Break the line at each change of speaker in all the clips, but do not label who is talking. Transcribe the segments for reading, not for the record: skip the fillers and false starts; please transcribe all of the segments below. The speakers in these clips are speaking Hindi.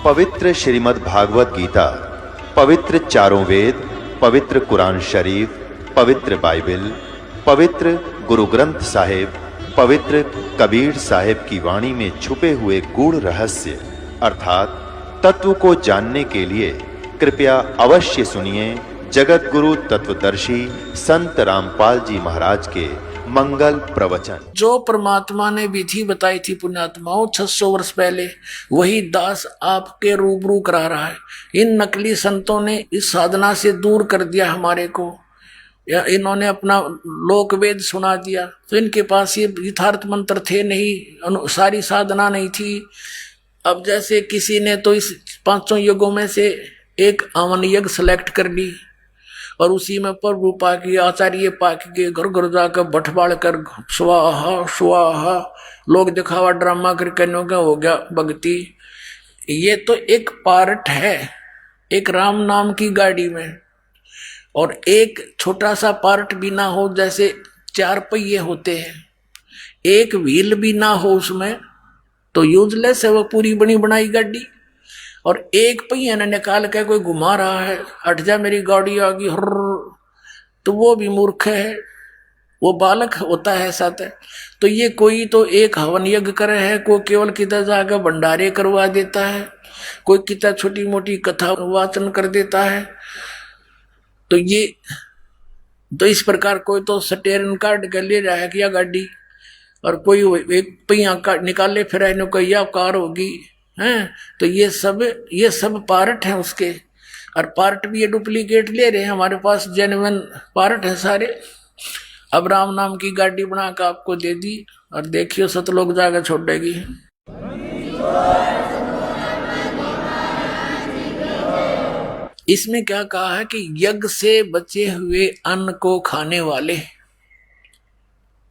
पवित्र श्रीमद् भागवत गीता, पवित्र चारों वेद, पवित्र कुरान शरीफ, पवित्र बाइबल, पवित्र गुरु ग्रंथ साहिब, पवित्र कबीर साहिब की वाणी में छुपे हुए गूढ़ रहस्य अर्थात तत्व को जानने के लिए कृपया अवश्य सुनिए जगत गुरु तत्वदर्शी संत रामपाल जी महाराज के मंगल प्रवचन।
जो परमात्मा ने विधि बताई थी पुण्यात्माओं 600 वर्ष पहले, वही दास आपके रूबरू करा रहा है। इन नकली संतों ने इस साधना से दूर कर दिया हमारे को, या इन्होंने अपना लोक वेद सुना दिया। तो इनके पास ये यथार्थ मंत्र थे नहीं, सारी साधना नहीं थी। अब जैसे किसी ने तो इस 5 युगों में से एक आवन यज्ञ सेलेक्ट कर ली और उसी में प्रभु पाकी आचार्य पाकी के घर घर जाकर बठबाड़ कर स्वाहा स्वाहा लोग दिखावा ड्रामा करके हो गया भक्ति। ये तो एक पार्ट है एक राम नाम की गाड़ी में, और एक छोटा सा पार्ट भी ना हो, जैसे 4 पहिए होते हैं, एक व्हील भी ना हो उसमें तो यूजलेस है वो पूरी बनी बनाई गाड़ी। और एक पहिया ने निकाल के कोई घुमा रहा है, हट जा मेरी गाड़ी आ गई हर, तो वो भी मूर्ख है, वो बालक होता है साथ है। तो ये कोई तो एक हवन यज्ञ करे है, कोई केवल किधर जाकर भंडारे करवा देता है, कोई कितना छोटी मोटी कथा वाचन कर देता है। तो ये तो इस प्रकार कोई तो स्टीयरिंग काट के ले रहा है कि यह गाड़ी, और कोई एक पहिया निकाले फिर इन्हें कोई यह कार होगी हैं। तो ये सब पार्ट हैं उसके, और पार्ट भी ये डुप्लीकेट ले रहे हैं। हमारे पास जेन्युइन पार्ट है सारे। अब राम नाम की गाड़ी बना कर आपको दे दी और देखियो सतलोक जाकर छोड़ देगी। इसमें क्या कहा है कि यज्ञ से बचे हुए अन्न को खाने वाले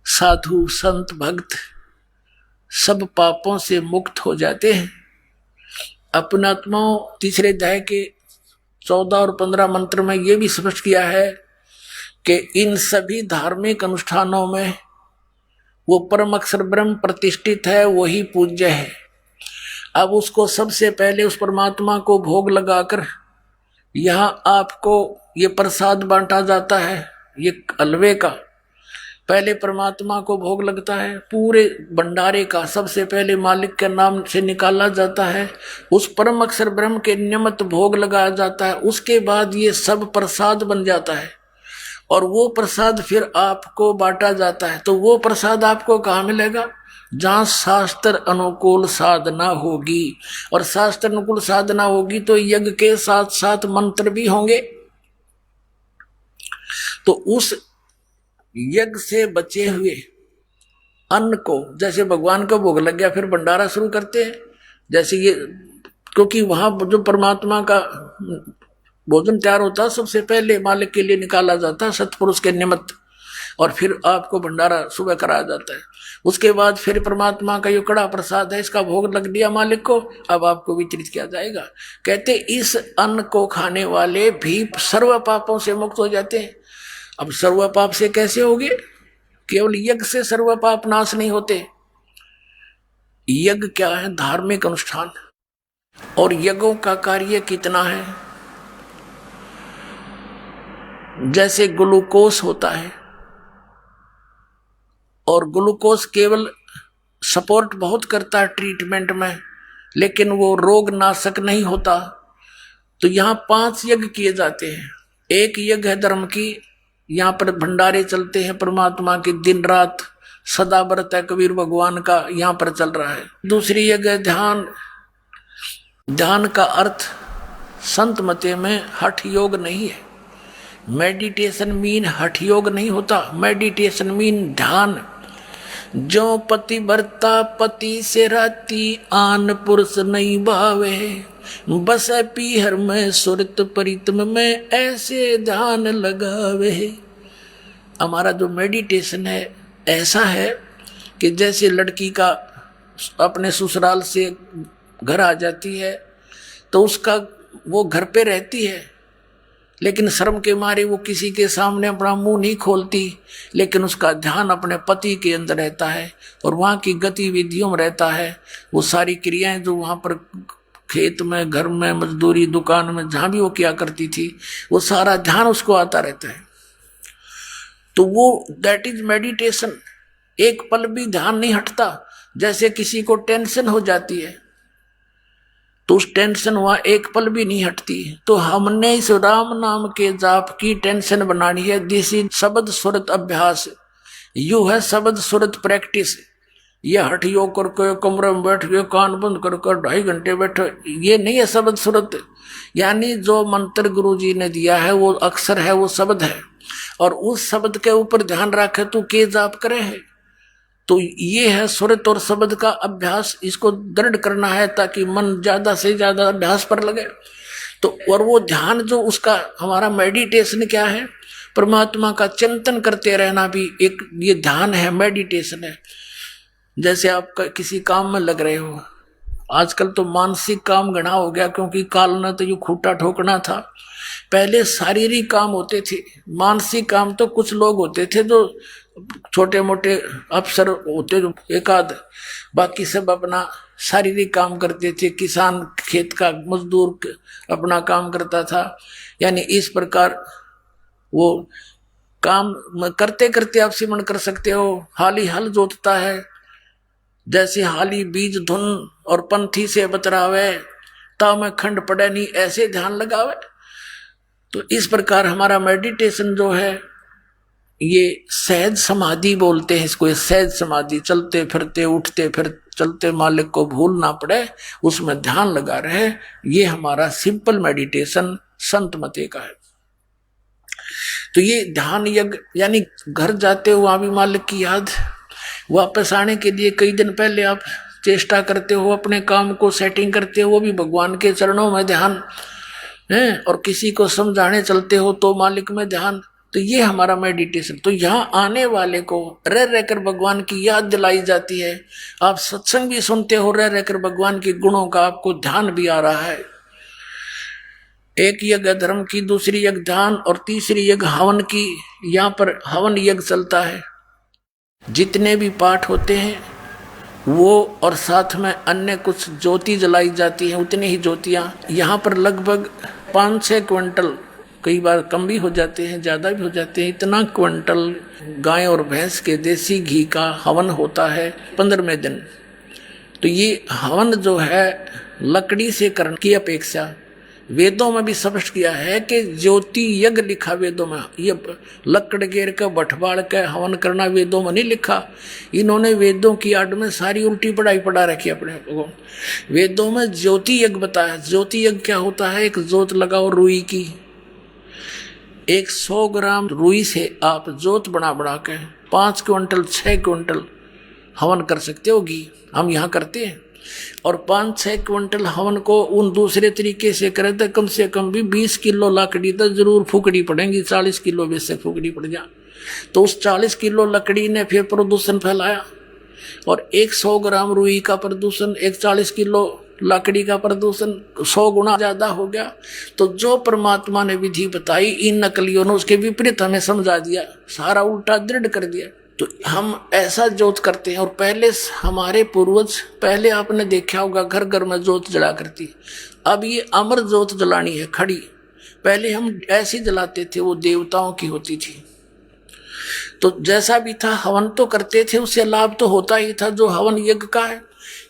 साधु संत भक्त सब पापों से मुक्त हो जाते हैं। अपनात्माओं 3 अध्याय के 14 और 15 मंत्र में यह भी स्पष्ट किया है कि इन सभी धार्मिक अनुष्ठानों में वो परम अक्षर ब्रह्म प्रतिष्ठित है, वही पूज्य है। अब उसको सबसे पहले उस परमात्मा को भोग लगाकर यहाँ आपको ये प्रसाद बांटा जाता है, ये हलवे का पहले परमात्मा को भोग लगता है, पूरे भंडारे का सबसे पहले मालिक के नाम से निकाला जाता है, उस परम अक्षर ब्रह्म के निमित्त भोग लगाया जाता है। उसके बाद ये सब प्रसाद बन जाता है और वो प्रसाद फिर आपको बांटा जाता है। तो वो प्रसाद आपको कहाँ मिलेगा? जहाँ शास्त्र अनुकूल साधना होगी, और शास्त्र अनुकूल साधना होगी तो यज्ञ के साथ साथ मंत्र भी होंगे। तो उस यज्ञ से बचे हुए अन्न को, जैसे भगवान का भोग लग गया फिर भंडारा शुरू करते हैं, जैसे ये, क्योंकि वहां जो परमात्मा का भोजन तैयार होता है सबसे पहले मालिक के लिए निकाला जाता है सतपुरुष के निमित्त, और फिर आपको भंडारा सुबह कराया जाता है। उसके बाद फिर परमात्मा का ये कड़ा प्रसाद है, इसका भोग लग दिया मालिक को, अब आपको वितरित किया जाएगा। कहते इस अन्न को खाने वाले भी सर्व पापों से मुक्त हो जाते हैं। अब सर्व पाप से कैसे होगे? केवल यज्ञ से सर्व पाप नाश नहीं होते। यज्ञ क्या है? धार्मिक अनुष्ठान। और यज्ञों का कार्य कितना है? जैसे ग्लूकोस होता है, और ग्लूकोस केवल सपोर्ट बहुत करता है ट्रीटमेंट में, लेकिन वो रोग नाशक नहीं होता। तो यहाँ 5 यज्ञ किए जाते हैं। एक यज्ञ है धर्म की, यहाँ पर भंडारे चलते हैं परमात्मा के दिन रात, सदा व्रत है कबीर भगवान का यहाँ पर चल रहा है। दूसरी यज्ञ है ध्यान। ध्यान का अर्थ संत मते में हठ योग नहीं है। मेडिटेशन मीन हठ योग नहीं होता, मेडिटेशन मीन ध्यान। जो पति भरता पति से राती, आन पुरुष नहीं भावे, बस पीहर में सुरत परितम में ऐसे ध्यान लगावे। हमारा जो मेडिटेशन है ऐसा है कि जैसे लड़की का अपने ससुराल से घर आ जाती है तो उसका वो घर पे रहती है, लेकिन शर्म के मारे वो किसी के सामने अपना मुंह नहीं खोलती, लेकिन उसका ध्यान अपने पति के अंदर रहता है और वहाँ की गतिविधियों में रहता है। वो सारी क्रियाएं जो वहाँ पर खेत में, घर में, मजदूरी, दुकान में, जहां भी वो किया करती थी, वो सारा ध्यान उसको आता रहता है। तो वो दैट इज मेडिटेशन। एक पल भी ध्यान नहीं हटता। जैसे किसी को टेंशन हो जाती है तो उस टेंशन वहां एक पल भी नहीं हटती। तो हमने इस राम नाम के जाप की टेंशन बनानी है। दिस इज शब्द सुरत अभ्यास, यू है शब्द सुरत प्रैक्टिस। ये हठ योग करके कमरे में बैठ के कान बंद करके 2.5 घंटे बैठो, ये नहीं है शब्द सुरत। यानी जो मंत्र गुरु जी ने दिया है वो अक्षर है, वो शब्द है, और उस शब्द के ऊपर ध्यान रखे तो के जाप करे है। तो ये है सुरत और शब्द का अभ्यास। इसको दृढ़ करना है ताकि मन ज्यादा से ज्यादा अभ्यास पर लगे। तो और वो ध्यान जो उसका हमारा मेडिटेशन क्या है, परमात्मा का चिंतन करते रहना भी एक ये ध्यान है, मेडिटेशन है। जैसे आप किसी काम में लग रहे हो, आजकल तो मानसिक काम घना हो गया, क्योंकि काल न तो ये खूटा ठोकना था। पहले शारीरिक काम होते थे, मानसिक काम तो कुछ लोग होते थे जो छोटे मोटे अफसर होते जो एकाध, बाकी सब अपना शारीरिक काम करते थे। किसान खेत का मजदूर अपना काम करता था। यानी इस प्रकार वो काम करते करते आप सिमरण कर सकते हो। हाली हल जोतता है, जैसे हाली बीज धुन और पंथी से बतरावे, ता में खंड पड़े नहीं, ऐसे ध्यान लगावे। तो इस प्रकार हमारा मेडिटेशन जो है ये सहज समाधि बोलते हैं इसको। सहज समाधि, चलते फिरते उठते फिर चलते मालिक को भूल ना पड़े, उसमें ध्यान लगा रहे, ये हमारा सिंपल मेडिटेशन संत मते का है। तो ये ध्यान यज्ञ, यानी घर जाते हो वहां भी मालिक की याद, वापस आने के लिए कई दिन पहले आप चेष्टा करते हो, अपने काम को सेटिंग करते हो, वो भी भगवान के चरणों में ध्यान है। और किसी को समझाने चलते हो तो मालिक में ध्यान। तो ये हमारा मेडिटेशन। तो यहाँ आने वाले को रह रहकर भगवान की याद दिलाई जाती है। आप सत्संग भी सुनते हो, रह रहकर भगवान के गुणों का आपको ध्यान भी आ रहा है। एक यज्ञ धर्म की, दूसरी यज्ञ ध्यान, और तीसरी यज्ञ हवन की। यहाँ पर हवन यज्ञ चलता है। जितने भी पाठ होते हैं वो, और साथ में अन्य कुछ ज्योति जलाई जाती है, उतनी ही ज्योतियाँ। यहाँ पर लगभग 5-6 क्विंटल, कई बार कम भी हो जाते हैं, ज़्यादा भी हो जाते हैं, इतना क्विंटल गाय और भैंस के देसी घी का हवन होता है 15वें दिन। तो ये हवन जो है लकड़ी से करने की अपेक्षा वेदों में भी स्पष्ट किया है कि ज्योति यज्ञ लिखा वेदों में। ये लकड़ गेर का बठवाड़ का हवन करना वेदों में नहीं लिखा। इन्होंने वेदों की आड़ में सारी उल्टी पढ़ाई पढ़ा रखी अपने को। वेदों में ज्योति यज्ञ बताया। ज्योति यज्ञ क्या होता है, एक जोत लगाओ रुई की, 100 ग्राम रुई से आप जोत बना के 5 क्विंटल 6 क्विंटल हवन कर सकते हो घी। हम यहाँ करते हैं। और 5-6 क्विंटल हवन को उन दूसरे तरीके से करें तो कम से कम भी 20 किलो लकड़ी तो जरूर फूकनी पड़ेगी। 40 किलो बेशक फूकनी पड़ जा। तो उस 40 किलो लकड़ी ने फिर प्रदूषण फैलाया, और 100 ग्राम रुई का प्रदूषण, 140 किलो लकड़ी का प्रदूषण 100 गुना ज्यादा हो गया। तो जो परमात्मा ने विधि बताई, इन नकलियों ने उसके विपरीत हमें समझा दिया, सारा उल्टा दृढ़ कर दिया। तो हम ऐसा जोत करते हैं। और पहले हमारे पूर्वज, पहले आपने देखा होगा घर घर में जोत जला करती। अब ये अमर जोत जलानी है खड़ी। पहले हम ऐसी जलाते थे, वो देवताओं की होती थी। तो जैसा भी था हवन तो करते थे, उससे लाभ तो होता ही था जो हवन यज्ञ का है।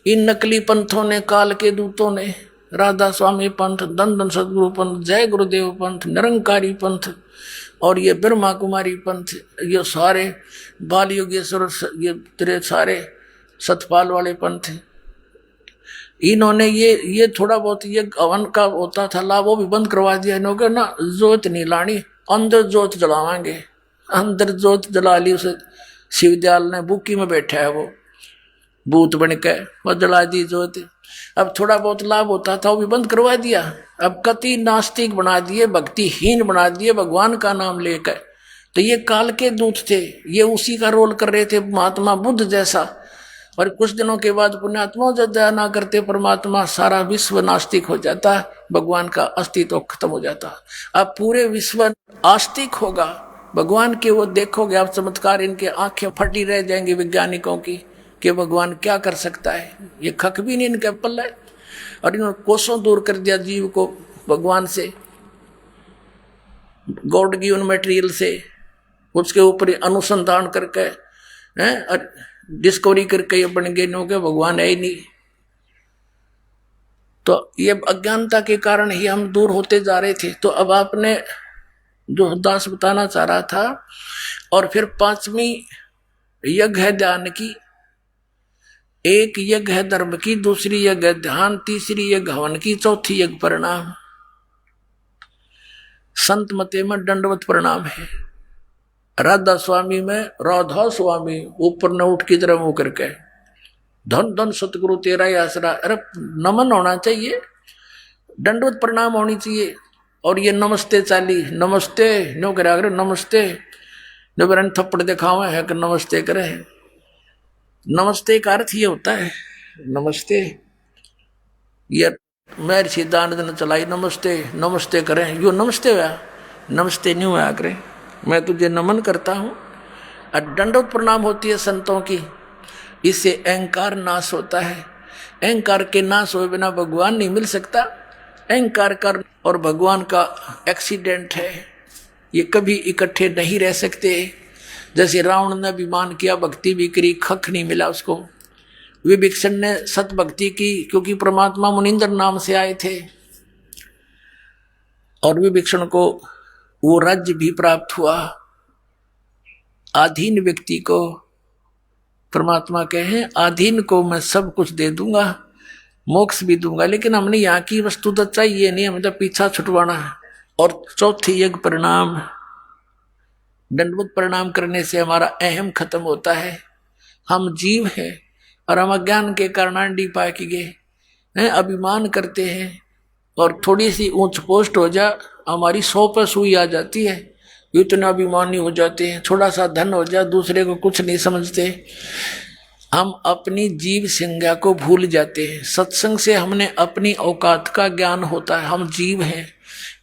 इन नकली पंथों ने, काल के दूतों ने, राधा स्वामी पंथ, दंदन सदगुरु पंथ, जय गुरुदेव पंथ, निरंकारी पंथ, और ये ब्रह्मा कुमारी पंथ, ये सारे बाल योगेश्वर, ये तेरे सारे सतपाल वाले पंथ, इन्होंने ये थोड़ा बहुत ये हवन का होता था लाभ, वो भी बंद करवा दिया इन्होंने ना। जोत नहीं लानी, अंदर जोत जलावांगे। अंदर जोत जला ली। उसे शिवदयाल ने बुकी में बैठा है, वो भूत बन के वो जला दी जोत। अब थोड़ा बहुत लाभ होता था, वो भी बंद करवा दिया। अब कति नास्तिक बना दिए, भक्तिहीन बना दिए भगवान का नाम लेकर। तो ये काल के दूत थे, ये उसी का रोल कर रहे थे, महात्मा बुद्ध जैसा। और कुछ दिनों के बाद पुण्यात्मा जब दया ना करते, परमात्मा सारा विश्व नास्तिक हो जाता, भगवान का अस्तित्व खत्म हो जाता। अब पूरे विश्व आस्तिक होगा भगवान के। वो देखोगे आप चमत्कार, इनके आंखें फटी रह जाएंगी वैज्ञानिकों की कि भगवान क्या कर सकता है। ये खक भी नहीं इनके पल्ले। और इन्होंने कोसों दूर कर दिया जीव को भगवान से, गॉड गिवन मटेरियल से, उसके ऊपर अनुसंधान करके हैं डिस्कवरी करके ये बन गए नो के भगवान है ही नहीं। तो ये अज्ञानता के कारण ही हम दूर होते जा रहे थे। तो अब आपने जो दास बताना चाह रहा था, और फिर पांचवी यज्ञ है ध्यान की, एक यज्ञ है धर्म की, दूसरी यज्ञ है ध्यान, तीसरी यज्ञ हवन की, चौथी यज्ञ प्रणाम। संत मते में दंडवत प्रणाम है, राधा स्वामी में राधा स्वामी ऊपर न उठ की तरह मुंह करके धन धन सतगुरु तेरा ही आसरा। अरे नमन होना चाहिए, दंडवत प्रणाम होनी चाहिए। और ये नमस्ते चाली, नमस्ते नो करा करे, नमस्ते नो करे थप्पड़ दिखावे है कि नमस्ते करे। नमस्ते का अर्थ ये होता है, नमस्ते ये महर्षि दानद ने चलाई, नमस्ते नमस्ते करें, यो नमस्ते हुआ, नमस्ते नहीं हुआ करें, मैं तुझे नमन करता हूँ। और दंडवत प्रणाम होती है संतों की, इससे अहंकार नाश होता है। अहंकार के नाश हुए बिना भगवान नहीं मिल सकता। अहंकार का और भगवान का एक्सीडेंट है, ये कभी इकट्ठे नहीं रह सकते। जैसे रावण ने अभिमान किया, भक्ति भी करी, खख नहीं मिला उसको। विभीषण ने सत भक्ति की क्योंकि परमात्मा मुनिंदर नाम से आए थे, और विभीषण को वो राज्य भी प्राप्त हुआ। आधीन व्यक्ति को परमात्मा कहे, आधीन को मैं सब कुछ दे दूंगा, मोक्ष भी दूंगा, लेकिन हमने यहाँ की वस्तु तो चाहिए नहीं, हमें तो पीछा छुटवाना है। और चौथी यज्ञ प्रणाम, दंडवत प्रणाम करने से हमारा अहम खत्म होता है। हम जीव हैं और हम अज्ञान के कारण अंडी पाए गए, अभिमान करते हैं, और थोड़ी सी ऊंच पोस्ट हो जा हमारी 100 पर सुई आ जाती है, इतना अभिमानी हो जाते हैं। थोड़ा सा धन हो जाए दूसरे को कुछ नहीं समझते, हम अपनी जीव संज्ञा को भूल जाते हैं। सत्संग से हमने अपनी औकात का ज्ञान होता है, हम जीव हैं।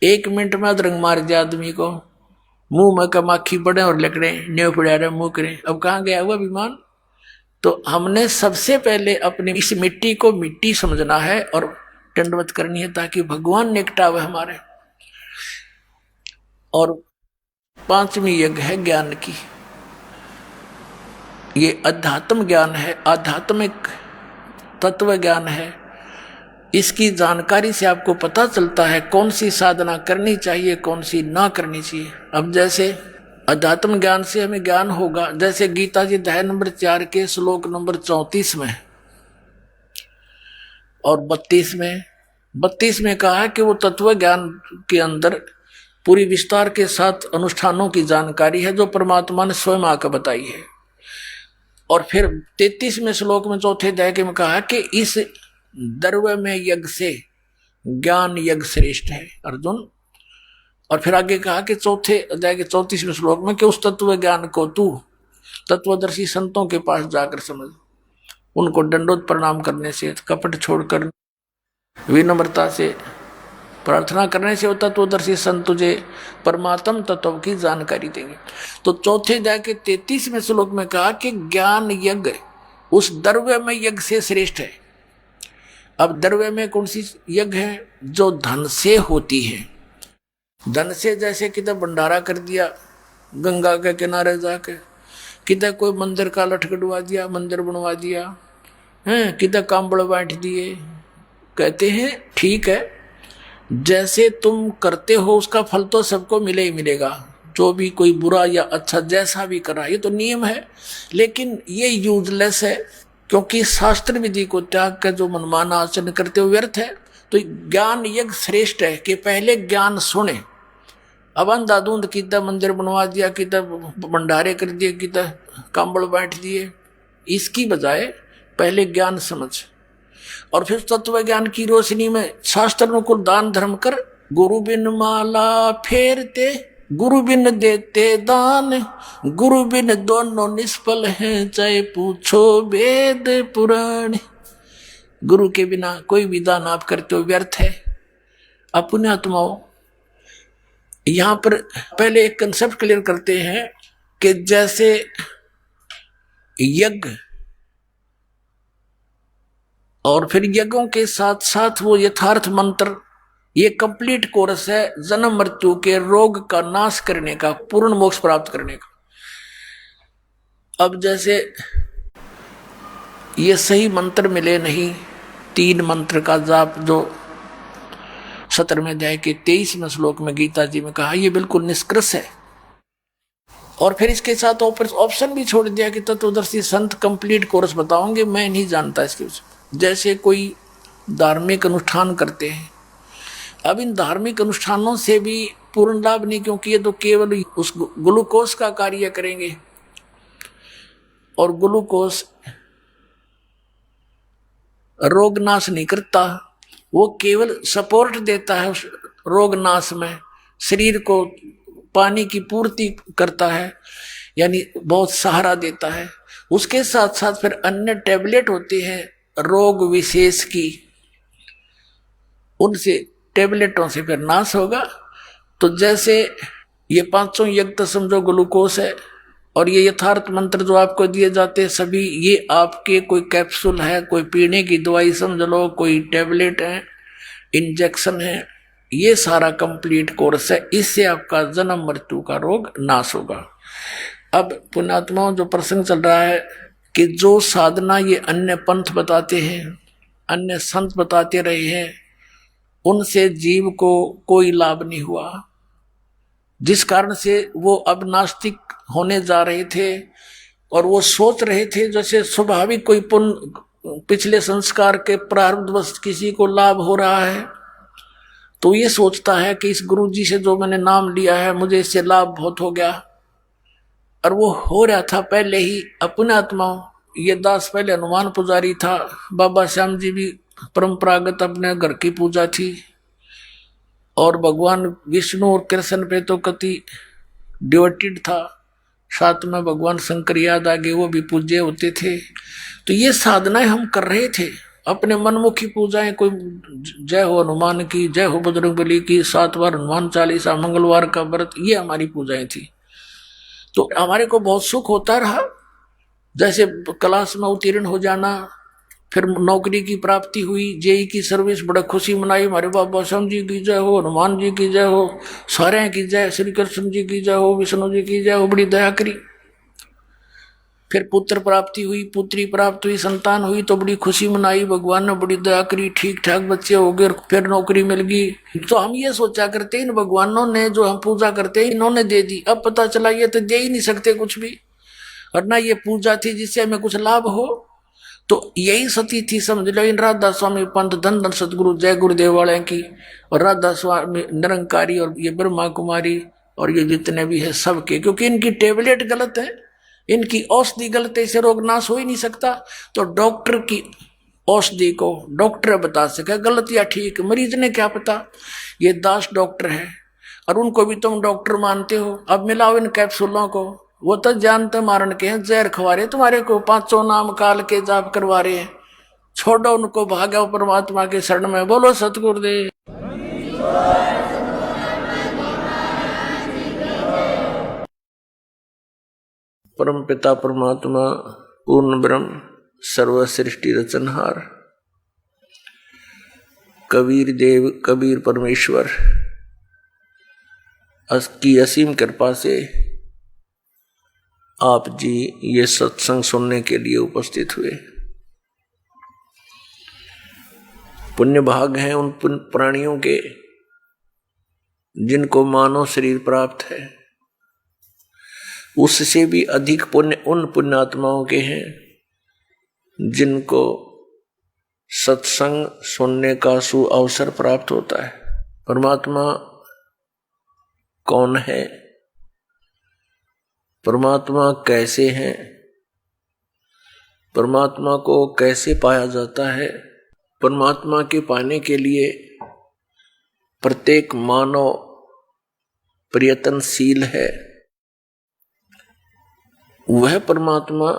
1 मिनट में अधरंग मार दिया आदमी को, मुंह में कमाखी पड़े और लकड़े न्यो पड़ा रहे मुंह करें, अब कहाँ गया हुआ अभिमान। तो हमने सबसे पहले अपनी इस मिट्टी को मिट्टी समझना है और दंडवत करनी है, ताकि भगवान निकटावे हमारे। और पांचवी यज्ञ है ज्ञान की, ये अध्यात्म ज्ञान है, आध्यात्मिक तत्व ज्ञान है। इसकी जानकारी से आपको पता चलता है कौन सी साधना करनी चाहिए, कौन सी ना करनी चाहिए। अब जैसे अध्यात्म ज्ञान से हमें ज्ञान होगा, जैसे गीता जी अध्याय नंबर 4 के श्लोक नंबर 34 में और 32 में कहा है कि वो तत्व ज्ञान के अंदर पूरी विस्तार के साथ अनुष्ठानों की जानकारी है जो परमात्मा ने स्वयं आकर बताई है। और फिर 33वें श्लोक में चौथे अध्याय के में कहा कि इस द्रव्य में यज्ञ से ज्ञान यज्ञ श्रेष्ठ है अर्जुन। और फिर आगे कहा कि चौथे अध्याय के 34वें श्लोक में कि उस तत्व ज्ञान को तू तत्वदर्शी संतों के पास जाकर समझ, उनको दंडोत प्रणाम करने से, कपट छोड़कर विनम्रता से प्रार्थना करने से वो तत्वदर्शी संत तुझे परमात्म तत्व की जानकारी देंगे। तो चौथे अध्याय के 33वें श्लोक में कहा कि ज्ञान यज्ञ उस द्रव्य में यज्ञ से श्रेष्ठ है। अब द्रव्य में कौन सी यज्ञ है? जो धन से होती है। धन से जैसे किधर भंडारा कर दिया गंगा के किनारे जाके, किधर कोई मंदिर का लटकड़वा दिया, मंदिर बनवा दिया है, किधर कांबड़ बांट दिए। कहते हैं ठीक है, जैसे तुम करते हो उसका फल तो सबको मिले ही मिलेगा, जो भी कोई बुरा या अच्छा जैसा भी कर रहा है, ये तो नियम है। लेकिन ये यूजलेस है, क्योंकि शास्त्र विधि को त्याग कर जो मनमाना आचरण करते हो व्यर्थ है। तो ज्ञान यज्ञ श्रेष्ठ है कि पहले ज्ञान सुने। अब अंधाधुंध किधर मंदिर बनवा दिया, किधर भंडारे कर दिए, किधर कांबड़ बांट दिए, इसकी बजाय पहले ज्ञान समझ और फिर तत्व ज्ञान की रोशनी में शास्त्र को दान धर्म कर। गुरु बिन माला फेरते, गुरु बिन देते दान, गुरु बिन दोनों निष्फल हैं, चाहे पूछो वेद पुराण। गुरु के बिना कोई भी दान आप करते हो व्यर्थ है। अपने आत्माओं, यहां पर पहले एक कंसेप्ट क्लियर करते हैं कि जैसे यज्ञ और फिर यज्ञों के साथ साथ वो यथार्थ मंत्र, ये कंप्लीट कोर्स है जन्म मृत्यु के रोग का नाश करने का, पूर्ण मोक्ष प्राप्त करने का। अब जैसे ये सही मंत्र मिले नहीं, 3 मंत्र का जाप जो 17वें अध्याय के 23वें श्लोक में गीता जी में कहा, ये बिल्कुल निष्कृष है। और फिर इसके साथ ऑप्शन भी छोड़ दिया कि तत्वदर्शी संत कंप्लीट कोर्स बताओगे, मैं नहीं जानता इसके विषय। जैसे कोई धार्मिक अनुष्ठान करते हैं, अब इन धार्मिक अनुष्ठानों से भी पूर्ण लाभ नहीं, क्योंकि ये तो केवल उस ग्लूकोज का कार्य करेंगे, और ग्लूकोज रोग नाश नहीं करता, वो केवल सपोर्ट देता है उस रोग नाश में, शरीर को पानी की पूर्ति करता है, यानी बहुत सहारा देता है। उसके साथ साथ फिर अन्य टैबलेट होती हैं रोग विशेष की, उनसे टैबलेटों से फिर नाश होगा। तो जैसे ये 500 यज्ञ तो समझो ग्लूकोज है, और ये यथार्थ मंत्र जो आपको दिए जाते हैं सभी, ये आपके कोई कैप्सूल है, कोई पीने की दवाई समझ लो, कोई टैबलेट है, इंजेक्शन है, ये सारा कंप्लीट कोर्स है। इससे आपका जन्म मृत्यु का रोग नाश होगा। अब पुण्यात्माओं, जो प्रसंग चल रहा है कि जो साधना ये अन्य पंथ बताते हैं, अन्य संत बताते रहे हैं, उनसे जीव को कोई लाभ नहीं हुआ, जिस कारण से वो अब नास्तिक होने जा रहे थे। और वो सोच रहे थे जैसे स्वाभाविक कोई पुण्य पिछले संस्कार के प्रारब्धवश किसी को लाभ हो रहा है, तो ये सोचता है कि इस गुरु जी से जो मैंने नाम लिया है मुझे इससे लाभ बहुत हो गया, और वो हो रहा था पहले ही। अपने आत्माओं, ये दास पहले हनुमान पुजारी था, बाबा श्याम जी भी परंपरागत अपने घर की पूजा थी, और भगवान विष्णु और कृष्ण पे तो कति डिवोटेड था, साथ में भगवान शंकर याद आगे, वो भी पूज्य होते थे। तो ये साधनाएं हम कर रहे थे, अपने मनमुखी पूजाएं, कोई जय हो हनुमान की, जय हो बजरंगबली की, 7 बार हनुमान चालीसा, मंगलवार का व्रत, ये हमारी पूजाएं थी। तो हमारे को बहुत सुख होता रहा, जैसे क्लास में उत्तीर्ण हो जाना, फिर नौकरी की प्राप्ति हुई, जेई की सर्विस, बड़ा खुशी मनाई, हमारे बाबा श्याम जी की जय हो, हनुमान जी की जय हो, सारे की जय, श्री कृष्ण जी की जय हो, विष्णु जी की जय हो, बड़ी दया करी। फिर पुत्र प्राप्ति हुई, पुत्री प्राप्त हुई, संतान हुई, तो बड़ी खुशी मनाई, भगवान ने बड़ी दया करी, ठीक ठाक बच्चे हो गए, फिर नौकरी मिल गई। तो हम ये सोचा करते इन भगवानों ने जो हम पूजा करते हैं इन्होंने दे दी, अब पता चला ये तो दे ही नहीं सकते कुछ भी, और ना ये पूजा थी जिससे हमें कुछ लाभ हो। तो यही सती थी, समझ लो, इन राधा स्वामी पंथ धन धन सतगुरु जय गुरुदेव वाले की, और राधा स्वामी निरंकारी, और ये ब्रह्मा कुमारी, और ये जितने भी है सबके, क्योंकि इनकी टेबलेट गलत है, इनकी औषधि गलत है, इसे रोग नाश हो ही नहीं सकता। तो डॉक्टर की औषधि को डॉक्टर बता सके गलत या ठीक, मरीज ने क्या पता। ये दास डॉक्टर है, और उनको भी तुम डॉक्टर मानते हो। अब मिलाओ इन कैप्सूलों को, वो तो जानते मारन के हैं, जहर खवा रहे तुम्हारे को, 500 नाम काल के जाप करवा रहे हैं। छोड़ो उनको, भागो परमात्मा के शरण में। बोलो सतगुरुदेव। परम पिता परमात्मा पूर्ण ब्रह्म सर्व सृष्टि रचनहार कबीर देव कबीर परमेश्वर की असीम कृपा से आप जी ये सत्संग सुनने के लिए उपस्थित हुए। पुण्य भाग हैं उन प्राणियों के जिनको मानव शरीर प्राप्त है, उससे भी अधिक पुण्य उन पुण्यात्माओं के हैं जिनको सत्संग सुनने का सु अवसर प्राप्त होता है। परमात्मा कौन है, परमात्मा कैसे हैं, परमात्मा को कैसे पाया जाता है, परमात्मा के पाने के लिए प्रत्येक मानव प्रयत्नशील है। वह परमात्मा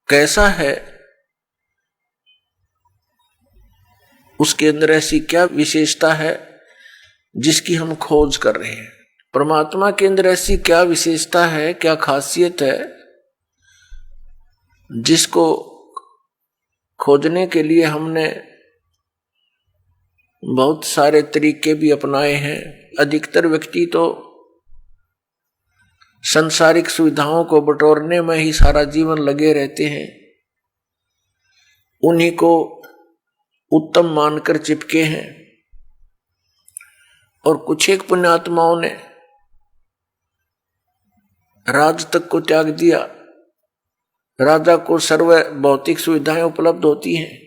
कैसा है, उसके अंदर ऐसी क्या विशेषता है जिसकी हम खोज कर रहे हैं। परमात्मा के अंदर ऐसी क्या विशेषता है, क्या खासियत है जिसको खोजने के लिए हमने बहुत सारे तरीके भी अपनाए हैं। अधिकतर व्यक्ति तो सांसारिक सुविधाओं को बटोरने में ही सारा जीवन लगे रहते हैं, उन्हीं को उत्तम मानकर चिपके हैं। और कुछ एक पुण्यात्माओं ने राज तक को त्याग दिया। राजा को सर्व भौतिक सुविधाएं उपलब्ध होती हैं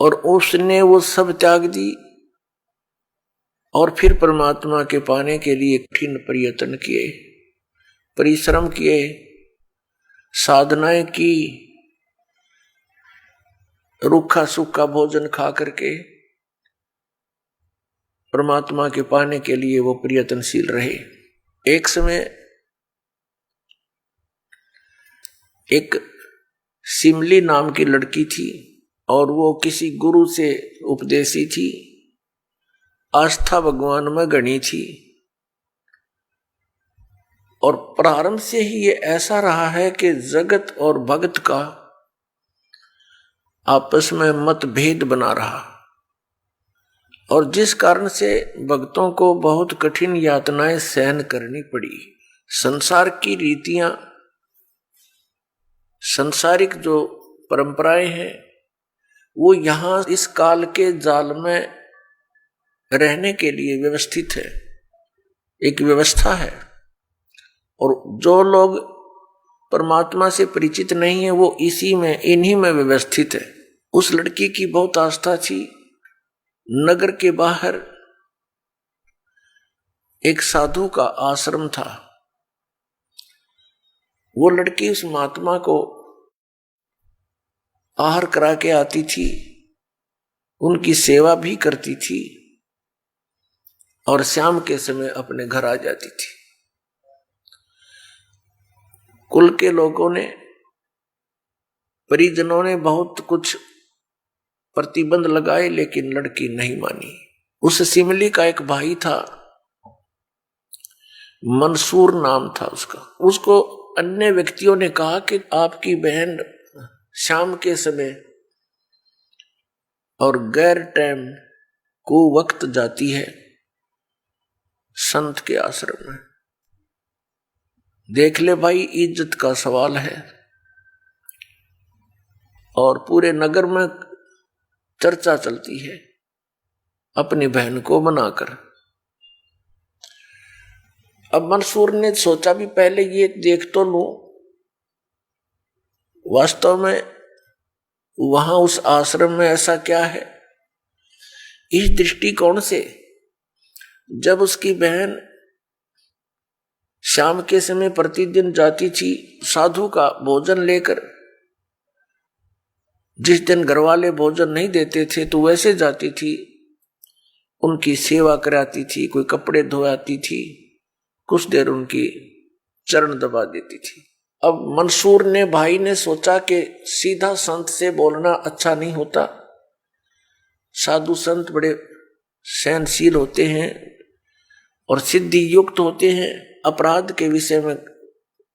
और उसने वो सब त्याग दी और फिर परमात्मा के पाने के लिए कठिन प्रयत्न किए, परिश्रम किए, साधनाएं की, रूखा सूखा भोजन खा करके परमात्मा के पाने के लिए वो प्रयत्नशील रहे। एक समय एक सिमली नाम की लड़की थी और वो किसी गुरु से उपदेशी थी, आस्था भगवान में गणी थी। और प्रारंभ से ही ये ऐसा रहा है कि जगत और भगत का आपस में मतभेद बना रहा और जिस कारण से भक्तों को बहुत कठिन यातनाएं सहन करनी पड़ी। संसार की रीतियां, सांसारिक जो परंपराएं हैं वो यहां इस काल के जाल में रहने के लिए व्यवस्थित है, एक व्यवस्था है। और जो लोग परमात्मा से परिचित नहीं है वो इसी में, इन्हीं में व्यवस्थित है। उस लड़की की बहुत आस्था थी। नगर के बाहर एक साधु का आश्रम था। वो लड़की उस महात्मा को आहार करा के आती थी, उनकी सेवा भी करती थी और शाम के समय अपने घर आ जाती थी। कुल के लोगों ने, परिजनों ने बहुत कुछ प्रतिबंध लगाए लेकिन लड़की नहीं मानी। उस सिमली का एक भाई था, मंसूर नाम था उसका। उसको अन्य व्यक्तियों ने कहा कि आपकी बहन शाम के समय और गैर टाइम को वक्त जाती है संत के आश्रम में। देख ले भाई, इज्जत का सवाल है और पूरे नगर में चर्चा चलती है अपनी बहन को बनाकर। अब मंसूर ने सोचा भी पहले ये देख तो लूं, वास्तव में वहां उस आश्रम में ऐसा क्या है। इस दृष्टिकोण से जब उसकी बहन शाम के समय प्रतिदिन जाती थी साधु का भोजन लेकर, जिस दिन घरवाले भोजन नहीं देते थे तो वैसे जाती थी, उनकी सेवा कराती थी, कोई कपड़े धोआती थी, कुछ देर उनकी चरण दबा देती थी। अब मंसूर ने, भाई ने सोचा कि सीधा संत से बोलना अच्छा नहीं होता। साधु संत बड़े सहनशील होते हैं और सिद्धि युक्त होते हैं, अपराध के विषय में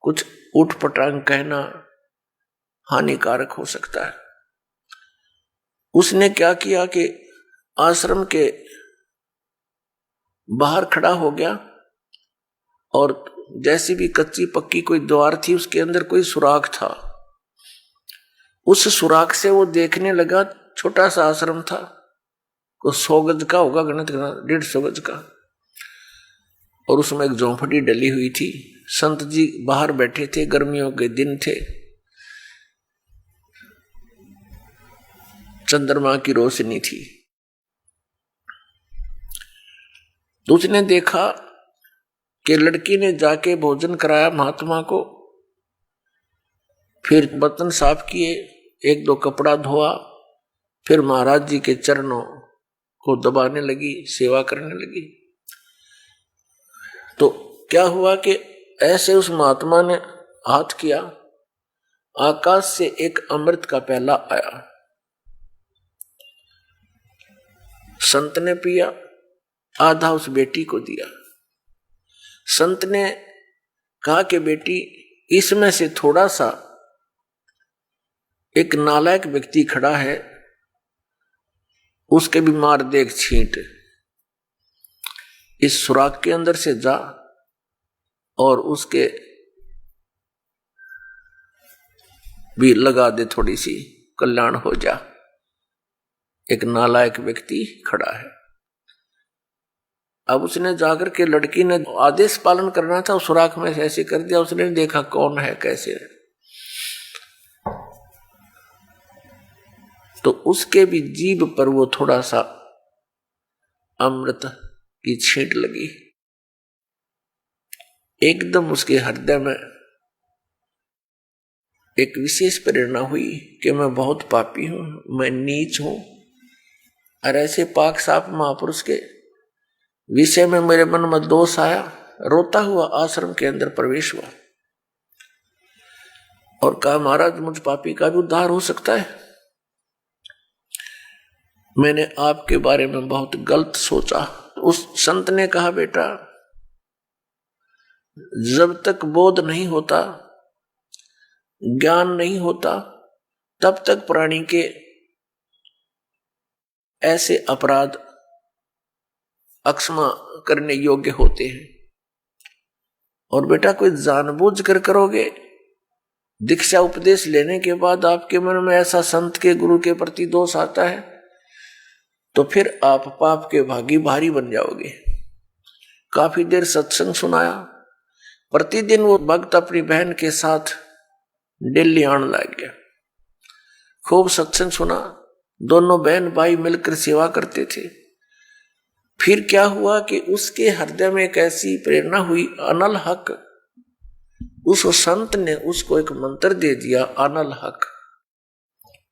कुछ उठपटांग कहना हानिकारक हो सकता है। उसने क्या किया कि आश्रम के बाहर खड़ा हो गया और जैसी भी कच्ची पक्की कोई द्वार थी उसके अंदर कोई सुराख था। उस सुराख से वो देखने लगा, छोटा सा आश्रम था, कुछ 100 गज का होगा, गणित 150 गज का, और उसमें एक झोंपड़ी डली हुई थी। संत जी बाहर बैठे थे, गर्मियों के दिन थे, चंद्रमा की रोशनी थी। तो उसने देखा कि लड़की ने जाके भोजन कराया महात्मा को, फिर बर्तन साफ किए, 1-2 कपड़ा धोआ, फिर महाराज जी के चरणों को दबाने लगी, सेवा करने लगी। तो क्या हुआ कि ऐसे उस महात्मा ने हाथ किया, आकाश से एक अमृत का प्याला आया, संत ने पिया, आधा उस बेटी को दिया। संत ने कहा कि बेटी, इसमें से थोड़ा सा एक नालायक व्यक्ति खड़ा है, उसके भी मार दे एक छींट, इस सुराख के अंदर से जा और उसके भी लगा दे, थोड़ी सी कल्याण हो जा। एक नालायक व्यक्ति खड़ा है। अब उसने जाकर के, लड़की ने आदेश पालन करना था, उस सुराख में से ऐसे कर दिया। उसने देखा कौन है कैसे है, तो उसके भी जीभ पर वो थोड़ा सा अमृत की छींट लगी। एकदम उसके हृदय में एक विशेष प्रेरणा हुई कि मैं बहुत पापी हूं, मैं नीच हूं, और ऐसे पाक साफ महापुरुष के विषय में मेरे मन में दोष आया। रोता हुआ आश्रम के अंदर प्रवेश हुआ और कहा, महाराज मुझ पापी का भी उद्धार हो सकता है। मैंने आपके बारे में बहुत गलत सोचा। उस संत ने कहा, बेटा जब तक बोध नहीं होता, ज्ञान नहीं होता, तब तक प्राणी के ऐसे अपराध अक्षमा करने योग्य होते हैं। और बेटा कोई जानबूझ कर करोगे, दीक्षा उपदेश लेने के बाद आपके मन में ऐसा संत के गुरु के प्रति दोष आता है, तो फिर आप पाप के भागी भारी बन जाओगे। काफी देर सत्संग सुनाया। प्रतिदिन वो भक्त अपनी बहन के साथ दिल्ली आने लग गया। खूब सत्संग सुना, दोनों बहन भाई मिलकर सेवा करते थे। फिर क्या हुआ कि उसके हृदय में एक ऐसी प्रेरणा हुई, अनल हक। उस संत ने उसको एक मंत्र दे दिया, अनल हक,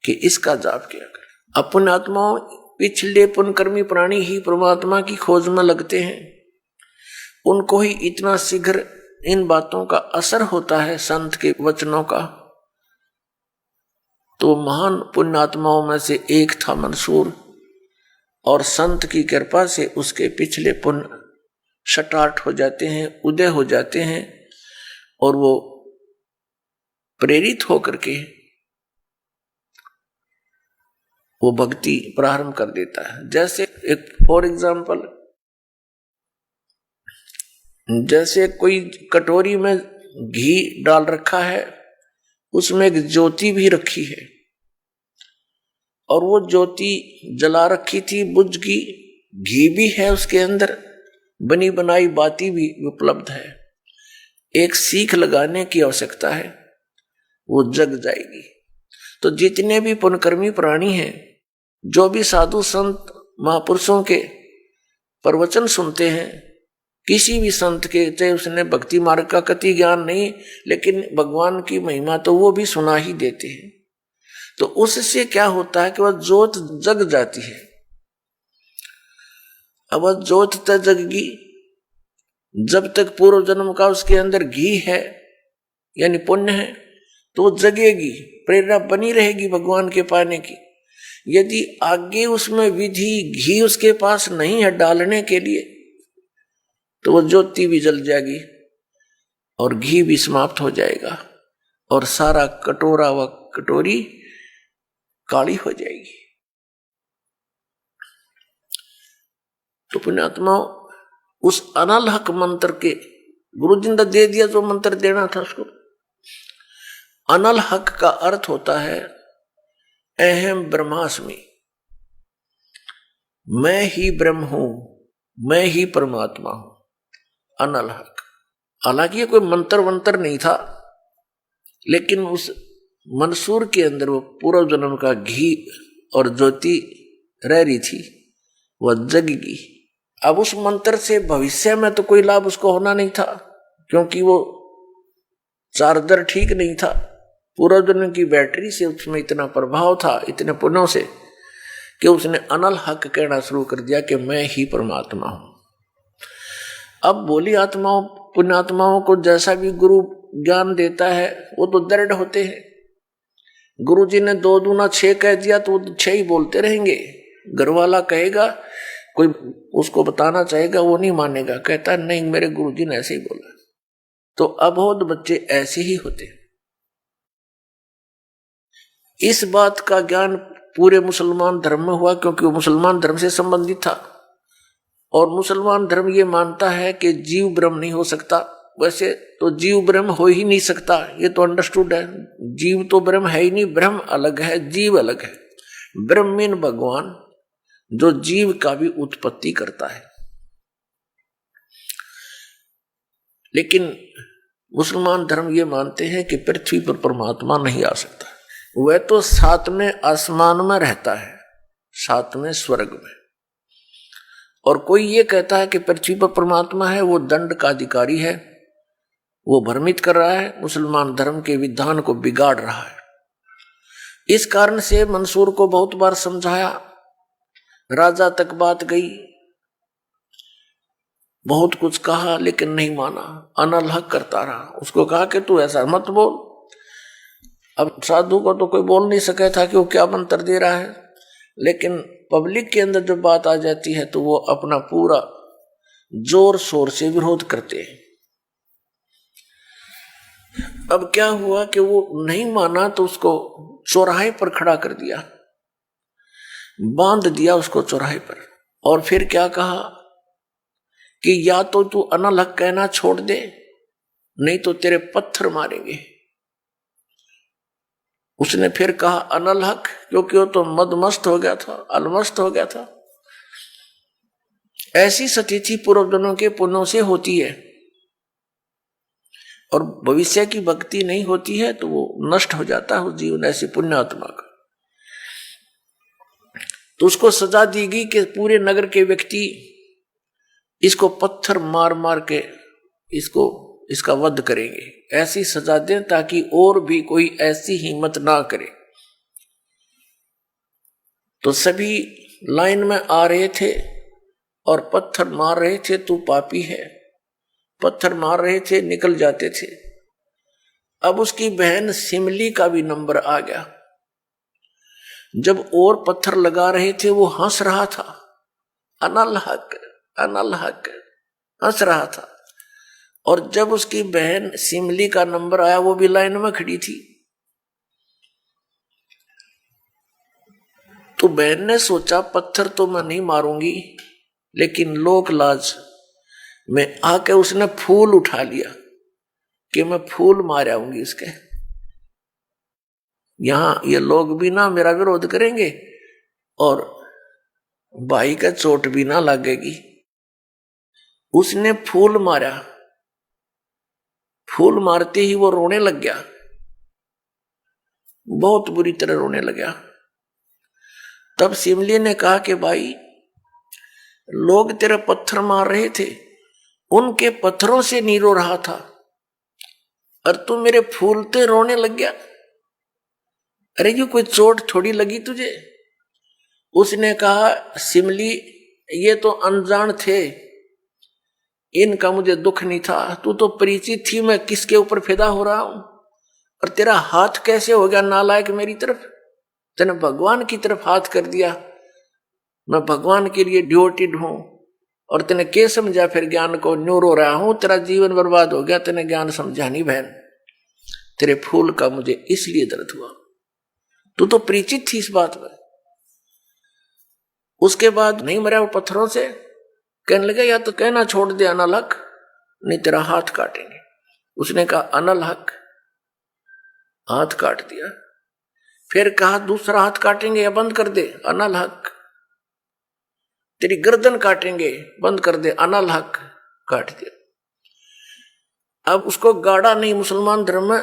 कि इसका जाप किया कर। अपने आत्माओं, पिछले पुण्यकर्मी प्राणी ही परमात्मा की खोज में लगते हैं। उनको ही इतना शीघ्र इन बातों का असर होता है, संत के वचनों का। तो महान पुण्यात्माओं में से एक था मंसूर, और संत की कृपा से उसके पिछले पुण्य शटार्ट हो जाते हैं, उदय हो जाते हैं, और वो प्रेरित होकर के वो भक्ति प्रारंभ कर देता है। जैसे एक फॉर एग्जाम्पल, जैसे कोई कटोरी में घी डाल रखा है, उसमें एक ज्योति भी रखी है, और वो ज्योति जला रखी थी, बुझ गई, घी भी है उसके अंदर, बनी बनाई बाती भी उपलब्ध है। एक सीख लगाने की आवश्यकता है, वो जग जाएगी। तो जितने भी पुण्यकर्मी प्राणी हैं, जो भी साधु संत महापुरुषों के प्रवचन सुनते हैं, किसी भी संत के, चाहे उसने भक्ति मार्ग का कति ज्ञान नहीं, लेकिन भगवान की महिमा तो वो भी सुना ही देते हैं। तो उससे क्या होता है कि वह ज्योत जग जाती है। अब वह ज्योत तक जगगी, जब तक पूर्व जन्म का उसके अंदर घी है, यानी पुण्य है, तो वो जगेगी, प्रेरणा बनी रहेगी भगवान के पाने की। यदि आगे उसमें विधि घी उसके पास नहीं है डालने के लिए, तो वो ज्योति भी जल जाएगी और घी भी समाप्त हो जाएगा, और सारा कटोरा व कटोरी काली हो जाएगी। तो पुण्यात्मा उस अनल हक मंत्र के, गुरु जी ने दे दिया जो मंत्र देना था उसको। अनल हक का अर्थ होता है अहम ब्रह्मास्मि, मैं ही ब्रह्म हूं, मैं ही परमात्मा हूं, अनल हक। हालांकि ये कोई मंत्र वंत्र नहीं था, लेकिन उस मंसूर के अंदर वो पूर्व जन्म का घी और ज्योति रह रही थी, वह जगेगी। अब उस मंत्र से भविष्य में तो कोई लाभ उसको होना नहीं था, क्योंकि वो चार्जर ठीक नहीं था। पूर्व जन्म की बैटरी से उसमें इतना प्रभाव था, इतने पुण्यों से, कि उसने अनल हक कहना शुरू कर दिया कि मैं ही परमात्मा हूं। अब बोली आत्माओं, पुण्यात्माओं को जैसा भी गुरु ज्ञान देता है, वो तो दृढ़ होते हैं। गुरु जी ने 2 दूना 6 कह दिया तो वो 6 ही बोलते रहेंगे। घर वाला कहेगा, कोई उसको बताना चाहेगा, वो नहीं मानेगा, कहता नहीं मेरे गुरु जी ने ऐसे ही बोला। तो अबोध बच्चे ऐसे ही होते हैं। इस बात का ज्ञान पूरे मुसलमान धर्म में हुआ, क्योंकि वो मुसलमान धर्म से संबंधित था। और मुसलमान धर्म ये मानता है कि जीव ब्रह्म नहीं हो सकता। वैसे तो जीव ब्रह्म हो ही नहीं सकता, ये तो अंडरस्टूड है। जीव तो ब्रह्म है ही नहीं, ब्रह्म अलग है, जीव अलग है। ब्रह्म मीन भगवान, जो जीव का भी उत्पत्ति करता है। लेकिन मुसलमान धर्म ये मानते हैं कि पृथ्वी पर परमात्मा नहीं आ सकता। वह तो सातवें आसमान में रहता है, सातवें स्वर्ग में। और कोई ये कहता है कि पृथ्वी पर परमात्मा है, वो दंड का अधिकारी है, वो भ्रमित कर रहा है, मुसलमान धर्म के विधान को बिगाड़ रहा है। इस कारण से मंसूर को बहुत बार समझाया, राजा तक बात गई, बहुत कुछ कहा, लेकिन नहीं माना, अनलहक करता रहा। उसको कहा कि तू ऐसा मत बोल। अब साधु को तो कोई बोल नहीं सका था कि वो क्या मंत्र दे रहा है, लेकिन पब्लिक के अंदर जब बात आ जाती है तो वो अपना पूरा जोर शोर से विरोध करते हैं। अब क्या हुआ कि वो नहीं माना तो उसको चौराहे पर खड़ा कर दिया, बांध दिया उसको चौराहे पर। और फिर क्या कहा कि या तो तू अनलहक कहना छोड़ दे, नहीं तो तेरे पत्थर मारेंगे। उसने फिर कहा अनलहक, क्योंकि वो तो मदमस्त हो गया था, अलमस्त हो गया था। ऐसी स्थिति पूर्वजन्मों के पुण्यों से होती है, और भविष्य की भक्ति नहीं होती है तो वो नष्ट हो जाता है उस जीवन, ऐसी पुण्यात्मा का। तो उसको सजा दी गई कि पूरे नगर के व्यक्ति इसको पत्थर मार मार के इसका वध करेंगे। ऐसी सजा दें ताकि और भी कोई ऐसी हिम्मत ना करे। तो सभी लाइन में आ रहे थे और पत्थर मार रहे थे, तू पापी है, पत्थर मार रहे थे, निकल जाते थे। अब उसकी बहन सिमली का भी नंबर आ गया। जब और पत्थर लगा रहे थे वो हंस रहा था, अनलहक अनलहक हंस रहा था। और जब उसकी बहन सिमली का नंबर आया, वो भी लाइन में खड़ी थी। तो बहन ने सोचा पत्थर तो मैं नहीं मारूंगी, लेकिन लोक लाज में आके उसने फूल उठा लिया कि मैं फूल मार आऊंगी इसके। यहां ये लोग भी ना मेरा विरोध करेंगे और भाई का चोट भी ना लगेगी। उसने फूल मारा, फूल मारते ही वो रोने लग गया, बहुत बुरी तरह रोने लगा। तब सिमली ने कहा कि भाई, लोग तेरे पत्थर मार रहे थे, उनके पत्थरों से नहीं रो रहा था, और तू मेरे फूलते रोने लग गया। अरे ये कोई चोट थोड़ी लगी तुझे? उसने कहा सिमली, ये तो अनजान थे, इनका मुझे दुख नहीं था। तू तो परिचित थी मैं किसके ऊपर फिदा हो रहा हूं, और तेरा हाथ कैसे हो गया नालायक मेरी तरफ? तूने भगवान की तरफ हाथ कर दिया। मैं भगवान के लिए ड्यूटीड हूं, और तूने क्या समझा फिर ज्ञान को? न्यू रो रहा हूं, तेरा जीवन बर्बाद हो गया, तूने ज्ञान समझा नहीं बहन। तेरे फूल का मुझे इसलिए दर्द हुआ, तू तो परिचित थी इस बात में। उसके बाद नहीं मरा वो पत्थरों से, कहने लगा या तो कहना छोड़ दे अनलहक, नहीं तेरा हाथ काटेंगे। उसने कहा अनलहक, हाथ काट दिया। फिर कहा दूसरा हाथ काटेंगे या बंद कर दे, अनलहक। तेरी गर्दन काटेंगे, बंद कर दे, अनलहक, काट दिया। अब उसको गाड़ा नहीं, मुसलमान धर्म में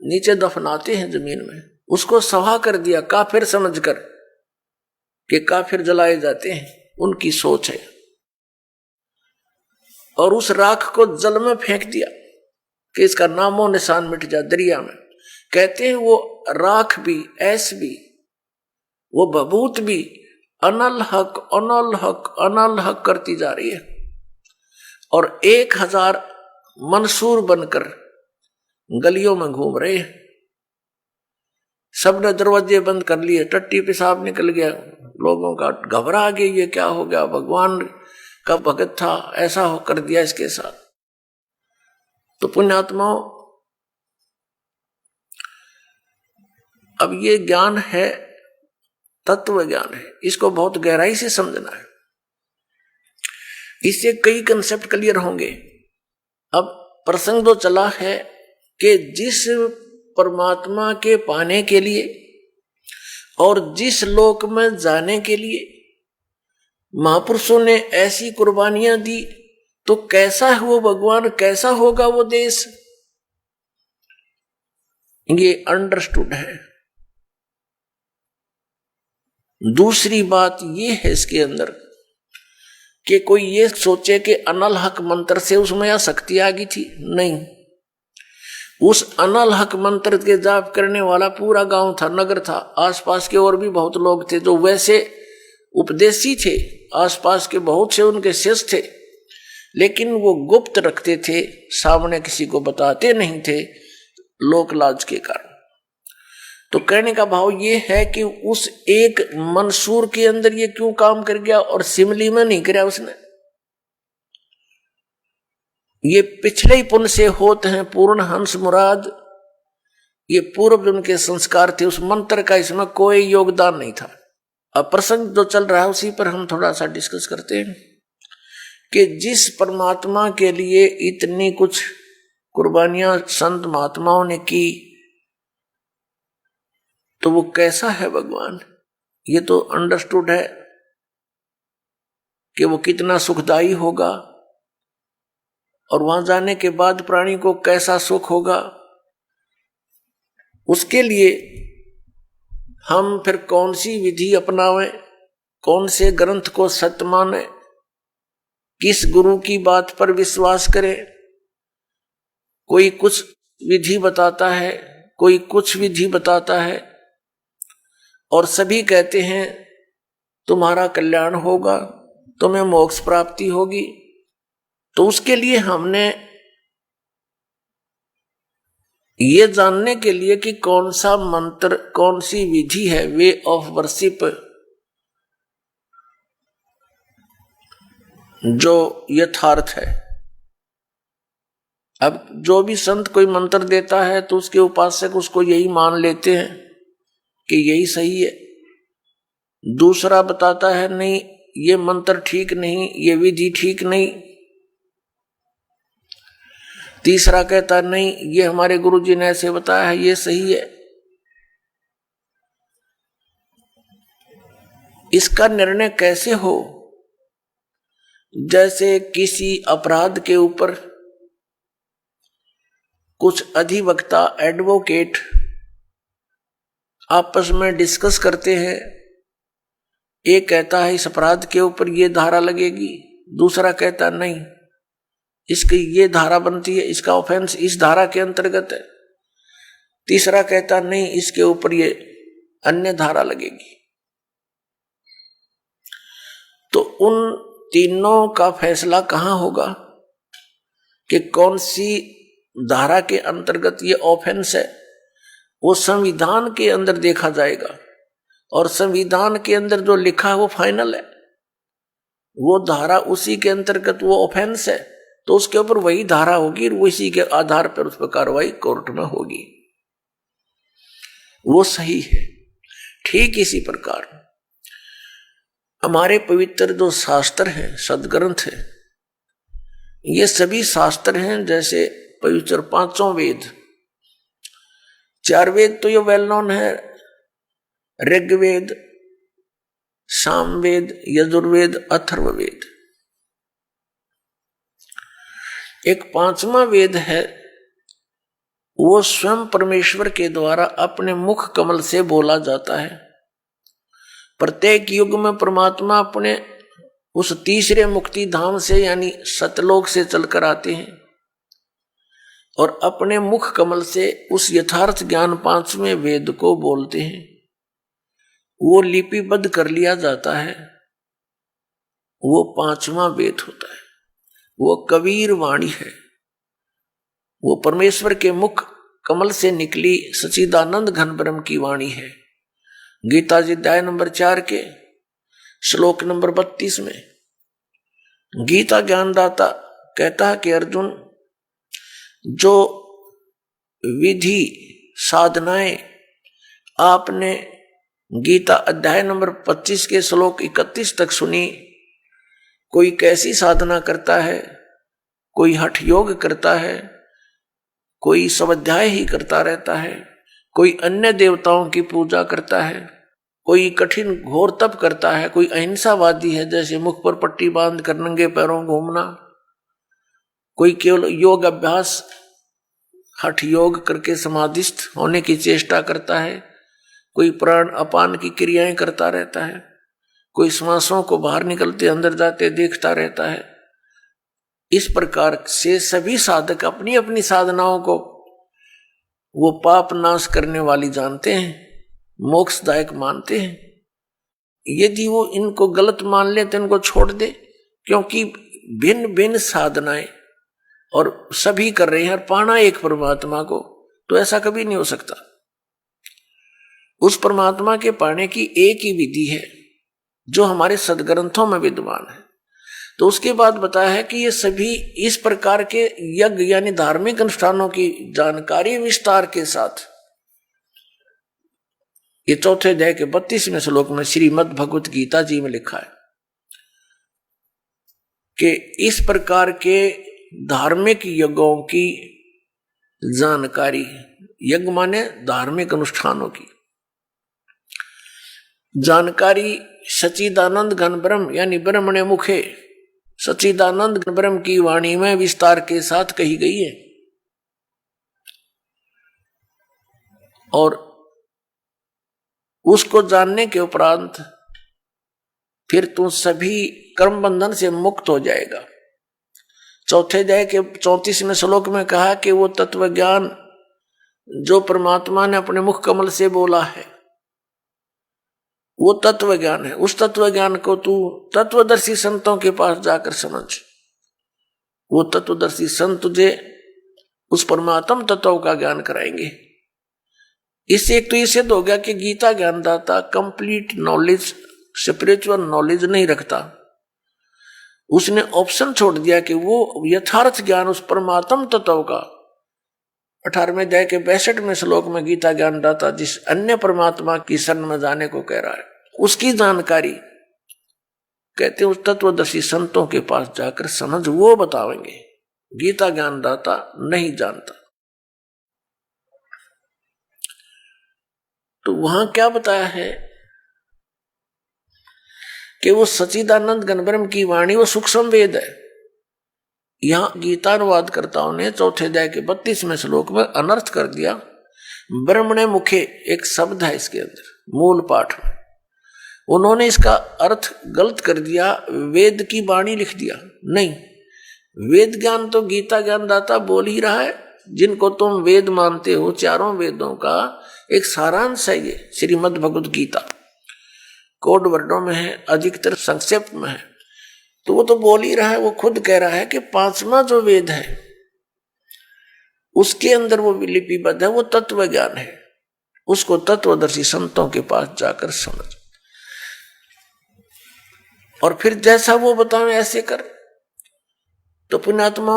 नीचे दफनाते हैं जमीन में, उसको सवा कर दिया काफिर समझकर कि काफिर जलाए जाते हैं, उनकी सोच है। और उस राख को जल में फेंक दिया कि इसका नामो निशान मिट जा, दरिया में। कहते हैं वो राख भी, ऐस भी, वो बबूत भी अनलहक अनलहक अनलहक करती जा रही है। और 1000 मंसूर बनकर गलियों में घूम रहे हैं। सबने दरवाजे बंद कर लिए, टट्टी पेशाब निकल गया, लोगों का घबरा गया, ये क्या हो गया? भगवान का भगत था, ऐसा हो कर दिया इसके साथ। तो पुण्यात्माओं, अब ये ज्ञान है, तत्व ज्ञान है, इसको बहुत गहराई से समझना है। इससे कई कंसेप्ट क्लियर होंगे। अब प्रसंग तो चला है कि जिस परमात्मा के पाने के लिए और जिस लोक में जाने के लिए महापुरुषों ने ऐसी कुर्बानियां दी, तो कैसा है वो भगवान, कैसा होगा वो देश, ये अंडरस्टूड है। दूसरी बात ये है इसके अंदर कि कोई ये सोचे कि अनल हक मंत्र से उसमें या शक्ति आ गई थी, नहीं। उस अनल हक मंत्र के जाप करने वाला पूरा गांव था, नगर था, आसपास के और भी बहुत लोग थे जो वैसे उपदेशी थे, आसपास के बहुत से उनके शिष्य थे, लेकिन वो गुप्त रखते थे, सामने किसी को बताते नहीं थे, लोक लाज के कारण। तो कहने का भाव ये है कि उस एक मंसूर के अंदर ये क्यों काम कर गया और सिमली में नहीं कराया उसने। ये पिछले ही पुण्य से होते हैं पूर्ण हंस मुराद, ये पूर्व जन्म के संस्कार थे, उस मंत्र का इसमें कोई योगदान नहीं था। अब प्रसंग जो चल रहा है उसी पर हम थोड़ा सा डिस्कस करते हैं कि जिस परमात्मा के लिए इतनी कुछ कुर्बानियां संत महात्माओं ने की, तो वो कैसा है भगवान, ये तो अंडरस्टूड है कि वो कितना सुखदाई होगा, और वहां जाने के बाद प्राणी को कैसा सुख होगा। उसके लिए हम फिर कौन सी विधि अपनावें, कौन से ग्रंथ को सत्य माने, किस गुरु की बात पर विश्वास करें। कोई कुछ विधि बताता है, कोई कुछ विधि बताता है, और सभी कहते हैं तुम्हारा कल्याण होगा, तुम्हें मोक्ष प्राप्ति होगी। तो उसके लिए हमने ये जानने के लिए कि कौन सा मंत्र, कौन सी विधि है, वे ऑफ वर्शिप, जो यथार्थ है। अब जो भी संत कोई मंत्र देता है तो उसके उपासक उसको यही मान लेते हैं कि यही सही है। दूसरा बताता है नहीं ये मंत्र ठीक नहीं, ये विधि ठीक नहीं। तीसरा कहता नहीं ये हमारे गुरुजी ने ऐसे बताया है, ये सही है। इसका निर्णय कैसे हो? जैसे किसी अपराध के ऊपर कुछ अधिवक्ता, एडवोकेट आपस में डिस्कस करते हैं। एक कहता है इस अपराध के ऊपर ये धारा लगेगी, दूसरा कहता नहीं इसकी ये धारा बनती है, इसका ऑफेंस इस धारा के अंतर्गत है। तीसरा कहता नहीं इसके ऊपर ये अन्य धारा लगेगी। तो उन तीनों का फैसला कहां होगा कि कौन सी धारा के अंतर्गत ये ऑफेंस है? वो संविधान के अंदर देखा जाएगा, और संविधान के अंदर जो लिखा है वो फाइनल है। वो धारा उसी के अंतर्गत वो ऑफेंस है, तो उसके ऊपर वही धारा होगी, उसी के आधार पर उस पर कार्रवाई कोर्ट में होगी। वो सही है। ठीक इसी प्रकार हमारे पवित्र जो शास्त्र हैं, सदग्रंथ है, ये सभी शास्त्र हैं। जैसे पवित्र पांचों वेद, चार वेद तो ये वेल नोन है, ऋग्वेद, सामवेद, यजुर्वेद, अथर्ववेद। एक पांचवा वेद है, वो स्वयं परमेश्वर के द्वारा अपने मुख कमल से बोला जाता है। प्रत्येक युग में परमात्मा अपने उस तीसरे मुक्ति धाम से यानी सतलोक से चलकर आते हैं और अपने मुख कमल से उस यथार्थ ज्ञान पांचवें वेद को बोलते हैं। वो लिपिबद्ध कर लिया जाता है, वो पांचवा वेद होता है। वो कबीर वाणी है, वो परमेश्वर के मुख कमल से निकली सच्चिदानंद घन ब्रह्म की वाणी है। गीता जी अध्याय नंबर 4 के श्लोक नंबर 32 में गीता ज्ञानदाता कहता है कि अर्जुन, जो विधि साधनाएं आपने गीता अध्याय नंबर 25 के श्लोक 31 तक सुनी। कोई कैसी साधना करता है, कोई हठ योग करता है, कोई स्वाध्याय ही करता रहता है, कोई अन्य देवताओं की पूजा करता है, कोई कठिन घोर तप करता है, कोई अहिंसावादी है जैसे मुख पर पट्टी बांध कर नंगे पैरों घूमना, कोई केवल योग अभ्यास हठ योग करके समाधिस्थ होने की चेष्टा करता है, कोई प्राण अपान की क्रियाएं करता रहता है, कोई श्वासों को बाहर निकलते अंदर जाते देखता रहता है। इस प्रकार से सभी साधक अपनी अपनी साधनाओं को वो पाप नाश करने वाली जानते हैं, मोक्षदायक मानते हैं। यदि वो इनको गलत मान ले तो इनको छोड़ दे, क्योंकि भिन्न भिन्न साधनाएं और सभी कर रहे हैं और पाना एक परमात्मा को, तो ऐसा कभी नहीं हो सकता। उस परमात्मा के पाने की एक ही विधि है जो हमारे सदग्रंथों में विद्यमान है। तो उसके बाद बताया है कि ये सभी इस प्रकार के यज्ञ यानी धार्मिक अनुष्ठानों की जानकारी विस्तार के साथ, ये चौथे अध्याय के 32वें श्लोक में श्रीमद् भगवत गीता जी में लिखा है कि इस प्रकार के धार्मिक यज्ञों की जानकारी, यज्ञ माने धार्मिक अनुष्ठानों की जानकारी सच्चिदानंद घन ब्रह्म यानी ब्रह्मणे मुखे सच्चिदानंद घन ब्रह्म की वाणी में विस्तार के साथ कही गई है। और उसको जानने के उपरांत फिर तू सभी कर्म बंधन से मुक्त हो जाएगा। चौथे अध्याय के 34वें श्लोक में कहा कि वो तत्व ज्ञान जो परमात्मा ने अपने मुख कमल से बोला है वो तत्व ज्ञान है। उस तत्व ज्ञान को तू तत्वदर्शी संतों के पास जाकर समझ। वो तत्वदर्शी संत तुझे उस परमात्म तत्व का ज्ञान कराएंगे। इससे एक तो ये सिद्ध हो गया कि गीता ज्ञानदाता कंप्लीट नॉलेज, स्पिरिचुअल नॉलेज नहीं रखता। उसने ऑप्शन छोड़ दिया कि वो यथार्थ ज्ञान उस परमात्म तत्व का 18वें अध्याय के 62वें श्लोक में गीता ज्ञानदाता जिस अन्य परमात्मा की शरण में जाने को कह रहा है, उसकी जानकारी कहते हैं उस तत्वदर्शी संतों के पास जाकर समझ, वो बतावेंगे। गीता ज्ञानदाता नहीं जानता। तो वहां क्या बताया है कि वो सच्चिदानंद घन ब्रह्म की वाणी वो सूक्ष्म वेद है। यहां गीतानुवादकर्ताओं ने चौथे अध्याय के 32वें श्लोक में अनर्थ कर दिया। ब्रह्मणे मुखे एक शब्द है इसके अंदर मूल पाठ में, उन्होंने इसका अर्थ गलत कर दिया, वेद की वाणी लिख दिया। नहीं, वेद ज्ञान तो गीता ज्ञानदाता बोल ही रहा है। जिनको तुम वेद मानते हो, चारों वेदों का एक सारांश है ये श्रीमद् भगवत गीता। कोड वर्डों में है, अधिकतर संक्षेप में है। तो वो तो बोल ही रहा है, वो खुद कह रहा है कि 5वां जो वेद है उसके अंदर वो लिपिबद्ध है, वो तत्व ज्ञान है। उसको तत्वदर्शी संतों के पास जाकर समझ और फिर जैसा वो बताएं ऐसे कर। तो पुण्यात्मा,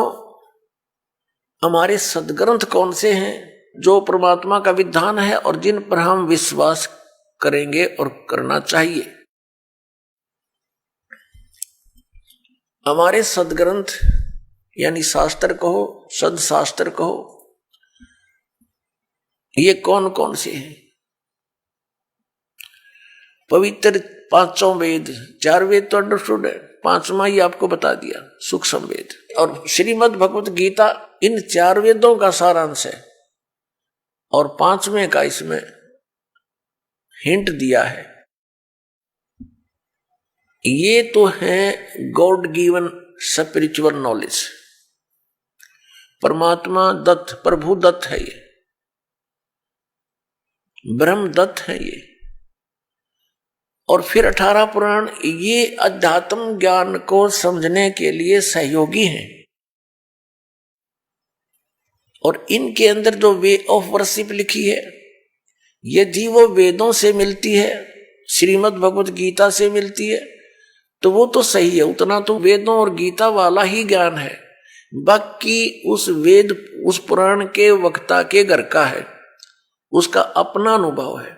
हमारे सदग्रंथ कौन से हैं जो परमात्मा का विधान है और जिन पर हम विश्वास करेंगे और करना चाहिए? हमारे सदग्रंथ यानी शास्त्र कहो, सदशास्त्र कहो, ये कौन कौन से हैं? पवित्र 5 वेद, 4 वेद तो अंडरस्टूड है, 5वां ही आपको बता दिया सूक्ष्म वेद। और श्रीमद् भगवत गीता इन 4 वेदों का सारांश है और 5वें का इसमें हिंट दिया है। ये तो है गॉड गिवन स्पिरिचुअल नॉलेज, परमात्मा दत्त, प्रभु दत्त है ये, ब्रह्म दत्त है ये। और फिर 18 पुराण ये अध्यात्म ज्ञान को समझने के लिए सहयोगी हैं। और इनके अंदर जो वे ऑफ वर्शिप लिखी है, यदि वो वेदों से मिलती है, श्रीमद् भगवत गीता से मिलती है, तो वो तो सही है, उतना तो वेदों और गीता वाला ही ज्ञान है। बाकी उस वेद, उस पुराण के वक्ता के घर का है, उसका अपना अनुभव है।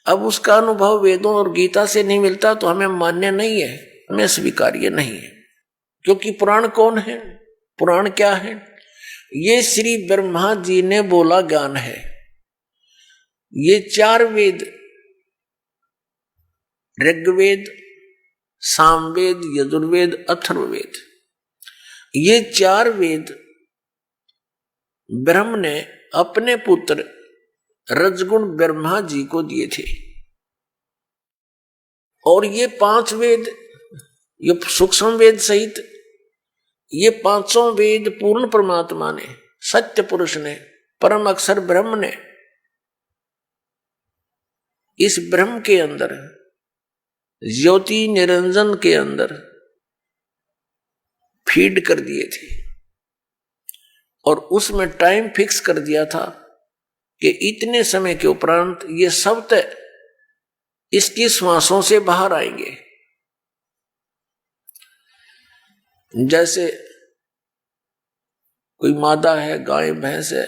अब उसका अनुभव वेदों और गीता से नहीं मिलता तो हमें मान्य नहीं है, हमें स्वीकार्य नहीं है। क्योंकि पुराण कौन है? पुराण क्या है? ये श्री ब्रह्मा जी ने बोला ज्ञान है। ये 4 वेद, ऋग्वेद, सामवेद, यजुर्वेद, अथर्ववेद, ये 4 वेद ब्रह्म ने अपने पुत्र रजगुण ब्रह्मा जी को दिए थे। और ये 5 वेद, ये सूक्ष्म वेद सहित ये 5 वेद पूर्ण परमात्मा ने, सत्य पुरुष ने, परम अक्षर ब्रह्म ने इस ब्रह्म के अंदर, ज्योति निरंजन के अंदर फीड कर दिए थे। और उसमें टाइम फिक्स कर दिया था कि इतने समय के उपरांत ये सब इसकी श्वासों से बाहर आएंगे। जैसे कोई मादा है, गाय भैंस है,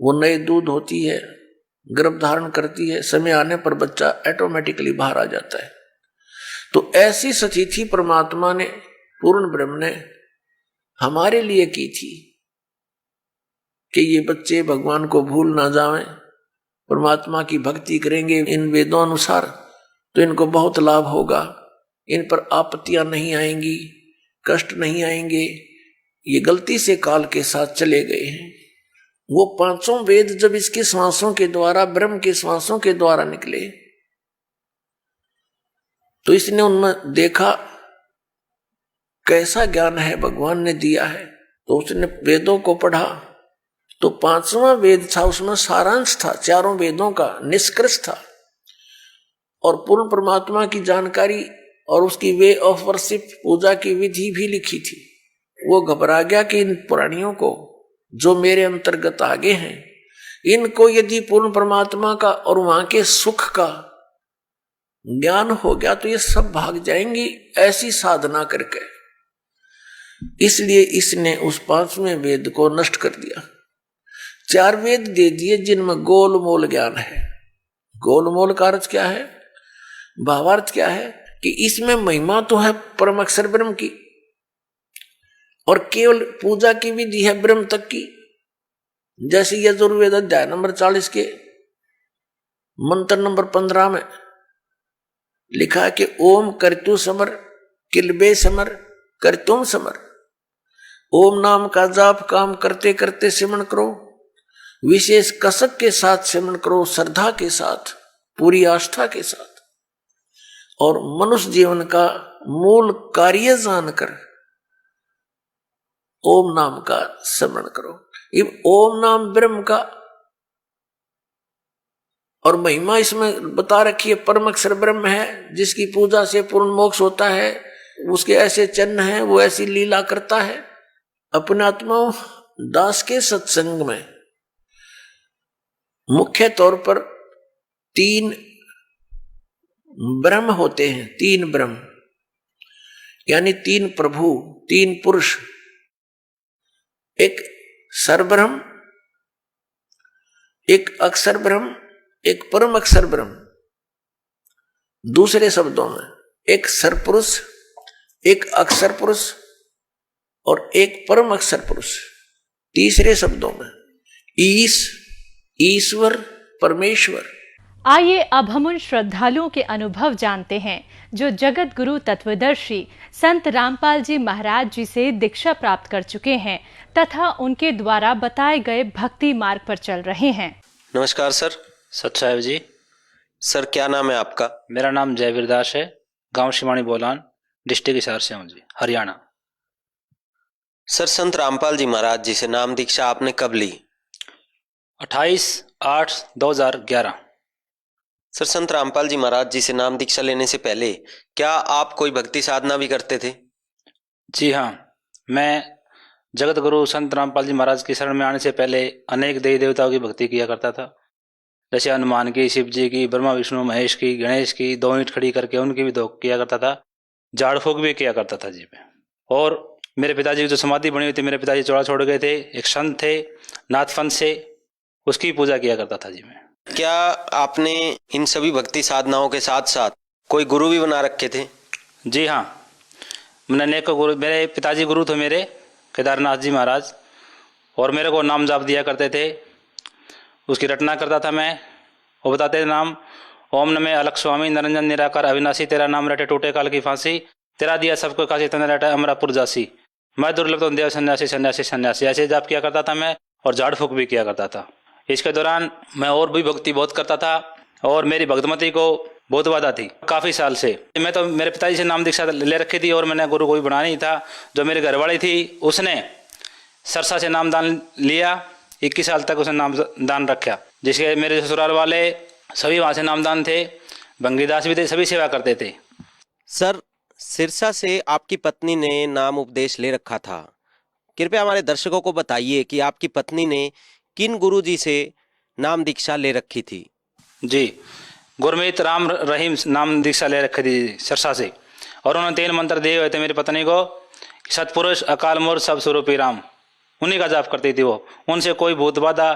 वो नए दूध होती है, गर्भ धारण करती है, समय आने पर बच्चा ऑटोमेटिकली बाहर आ जाता है। तो ऐसी स्थिति परमात्मा ने, पूर्ण ब्रह्म ने हमारे लिए की थी कि ये बच्चे भगवान को भूल ना जाएं, परमात्मा की भक्ति करेंगे इन वेदों अनुसार तो इनको बहुत लाभ होगा, इन पर आपत्तियां नहीं आएंगी, कष्ट नहीं आएंगे। ये गलती से काल के साथ चले गए हैं। वो 5 वेद जब इसकी श्वासों के द्वारा, ब्रह्म के श्वासों के द्वारा निकले तो इसने उनमें देखा कैसा ज्ञान है भगवान ने दिया है। तो उसने वेदों को पढ़ा तो 5वां वेद था, उसमें सारांश था, 4 वेदों का निष्कर्ष था और पूर्ण परमात्मा की जानकारी और उसकी वे ऑफ वर्शिप, पूजा की विधि भी लिखी थी। वो घबरा गया कि इन प्राणियों को जो मेरे अंतर्गत आगे हैं, इनको यदि पूर्ण परमात्मा का और वहां के सुख का ज्ञान हो गया तो ये सब भाग जाएंगी ऐसी साधना करके। इसलिए इसने उस 5वें वेद को नष्ट कर दिया। 4 वेद दे दिए जिनमें गोलमोल ज्ञान है। गोलमोल का अर्थ क्या है? भावार्थ क्या है कि इसमें महिमा तो है परम अक्षर ब्रह्म की और केवल पूजा की विधि है ब्रह्म तक की। जैसे यजुर्वेद अध्याय नंबर 40 के मंत्र नंबर 15 में लिखा है कि ओम करतु समर किलबे समर करतुम समर। ओम नाम का जाप काम करते करते सिमरण करो, विशेष कसक के साथ सिमरण करो, श्रद्धा के साथ, पूरी आस्था के साथ, और मनुष्य जीवन का मूल कार्य जानकर ओम नाम का स्मरण करो। ओम नाम ब्रह्म का और महिमा इसमें बता रखी है। परम अक्षर ब्रह्म है जिसकी पूजा से पूर्ण मोक्ष होता है, उसके ऐसे चिन्ह हैं, वो ऐसी लीला करता है। अपने आत्माओं दास के सत्संग में मुख्य तौर पर 3 ब्रह्म होते हैं। 3 ब्रह्म यानी 3 प्रभु, 3 पुरुष। एक सरब्रह्म, एक अक्षर ब्रह्म, एक परम अक्षर ब्रह्म। दूसरे शब्दों में एक सरपुरुष, एक अक्षर पुरुष और एक परम अक्षर पुरुष। तीसरे शब्दों में ईश्वर, परमेश्वर।
आइए अब हम उन श्रद्धालुओं के अनुभव जानते हैं जो जगत गुरु तत्वदर्शी संत रामपाल जी महाराज जी से दीक्षा प्राप्त कर चुके हैं तथा उनके द्वारा बताए गए भक्ति मार्ग पर चल रहे हैं।
नमस्कार सर।
सतसाहिब जी।
सर क्या नाम है आपका?
मेरा नाम जयवीर दास है, गांव शिमाणी बोलान, डिस्ट्रिक्ट हिसार से हूँ जी, हरियाणा।
सर संत रामपाल जी महाराज जी से नाम दीक्षा आपने कब ली?
28/8/2011।
सर संत रामपाल जी महाराज जी से नाम दीक्षा लेने से पहले क्या आप कोई भक्ति साधना भी करते थे?
जी हाँ, मैं जगत गुरु संत रामपाल जी महाराज की शरण में आने से पहले अनेक देवी देवताओं की भक्ति किया करता था। जैसे हनुमान की, शिव जी की, ब्रह्मा विष्णु महेश की, गणेश की 2 ईंट खड़ी करके उनकी भी धोख किया करता था। झाड़ फूक भी किया करता था जी मैं। और मेरे पिताजी की जो समाधि बनी हुई थी, मेरे पिताजी चौड़ा छोड़ गए थे, एक संत थे नाथफन से, उसकी पूजा किया करता था जी मैं।
क्या आपने इन सभी भक्ति साधनाओं के साथ साथ कोई गुरु भी बना रखे थे?
जी हाँ, मैंने अनेकों गुरु, मेरे पिताजी गुरु थे मेरे केदारनाथ जी महाराज, और मेरे को नाम जाप दिया करते थे। उसकी रटना करता था मैं, वो बताते थे नाम, ओम नमे अलख स्वामी निरंजन निराकार अविनाशी, तेरा नाम रटे टूटे काल की फांसी, तेरा दिया सबको काशी तने रटा अमरापुर जासी, मैं दुर्लभ तो देव सन्यासी सन्यासी सन्यासी, ऐसे जाप किया करता था मैं, और झाड़ फूक भी किया करता था। इसके दौरान मैं और भी भक्ति बहुत करता था, और मेरी भक्तमती को बहुत बाधा थी काफ़ी साल से। मैं तो मेरे पिताजी से नाम दीक्षा ले रखी थी, और मैंने गुरु कोई बना नहीं था। जो मेरी घरवाली थी उसने सरसा से नाम दान लिया, 21 साल तक उसने नाम दान रखा, जिसके मेरे ससुराल वाले सभी वहाँ से नामदान थे, बंगीदास भी थे, सभी सेवा करते थे।
सर, सिरसा से आपकी पत्नी ने नाम उपदेश ले रखा था। कृपया हमारे दर्शकों को बताइए कि आपकी पत्नी ने किन गुरुजी से नाम दीक्षा ले रखी थी?
जी, गुरमीत राम रहीम नाम दीक्षा ले रखी थी सिरसा से, और उन्होंने 3 मंत्र दिए हुए थे मेरी पत्नी को, सतपुरुष अकाल मूर्त सब स्वरूपी राम, उन्हीं का जाप करती थी वो। उनसे कोई भूत बाधा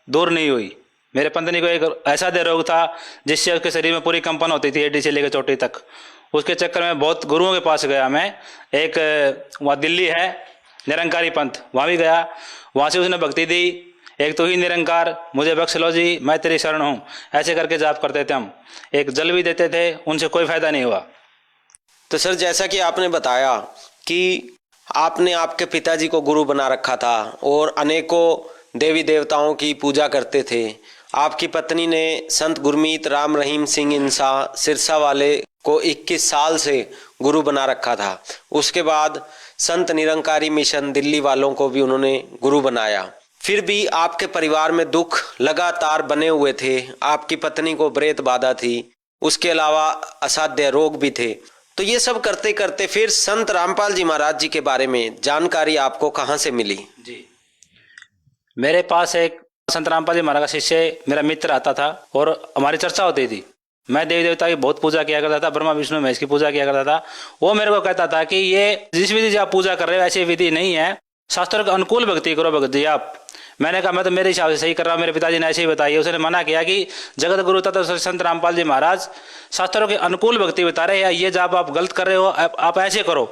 दूर नहीं हुई। मेरे पत्नी को एक ऐसा दे रोग था जिससे उसके शरीर में पूरी कंपन होती थी, एडी से लेकर चोटी तक। उसके चक्कर में बहुत गुरुओं के पास गया मैं। एक वहाँ दिल्ली है निरंकारी पंथ, वहाँ भी गया, वहाँ से उसने भक्ति दी, एक तो ही निरंकार मुझे बख्श लो जी, मैं तेरी शरण हूँ, ऐसे करके जाप करते थे हम। एक जल भी देते थे, उनसे कोई फायदा नहीं हुआ।
तो सर, जैसा कि आपने बताया कि आपने आपके पिताजी को गुरु बना रखा था और अनेकों देवी देवताओं की पूजा करते थे। आपकी पत्नी ने संत गुरमीत राम रहीम सिंह इंसा सिरसा वाले को 21 साल से गुरु बना रखा था। उसके बाद संत निरंकारी मिशन दिल्ली वालों को भी उन्होंने गुरु बनाया। फिर भी आपके परिवार में दुख लगातार बने हुए थे। आपकी पत्नी को प्रेत बाधा थी, उसके अलावा असाध्य रोग भी थे। तो ये सब करते करते फिर संत रामपाल जी महाराज जी के बारे में जानकारी आपको कहाँ से मिली?
जी, मेरे पास एक संत रामपाल जी महाराज का शिष्य मेरा मित्र आता था, और हमारी चर्चा होती थी। मैं देवी देवता की बहुत पूजा किया करता था, ब्रह्मा विष्णु महेश की पूजा किया करता था। वो मेरे को कहता था कि ये जिस विधि से आप पूजा कर रहे हो ऐसी विधि नहीं है, शास्त्रों के अनुकूल भक्ति करो भगत जी आप। मैंने कहा मैं तो मेरे हिसाब से सही कर रहा हूँ, मेरे पिताजी ने ऐसे ही बताई। उसने मना किया कि जगत गुरु तथा संत रामपाल जी महाराज शास्त्रों के अनुकूल भक्ति बता रहे हैं, ये जाप आप गलत कर रहे हो, आप ऐसे करो।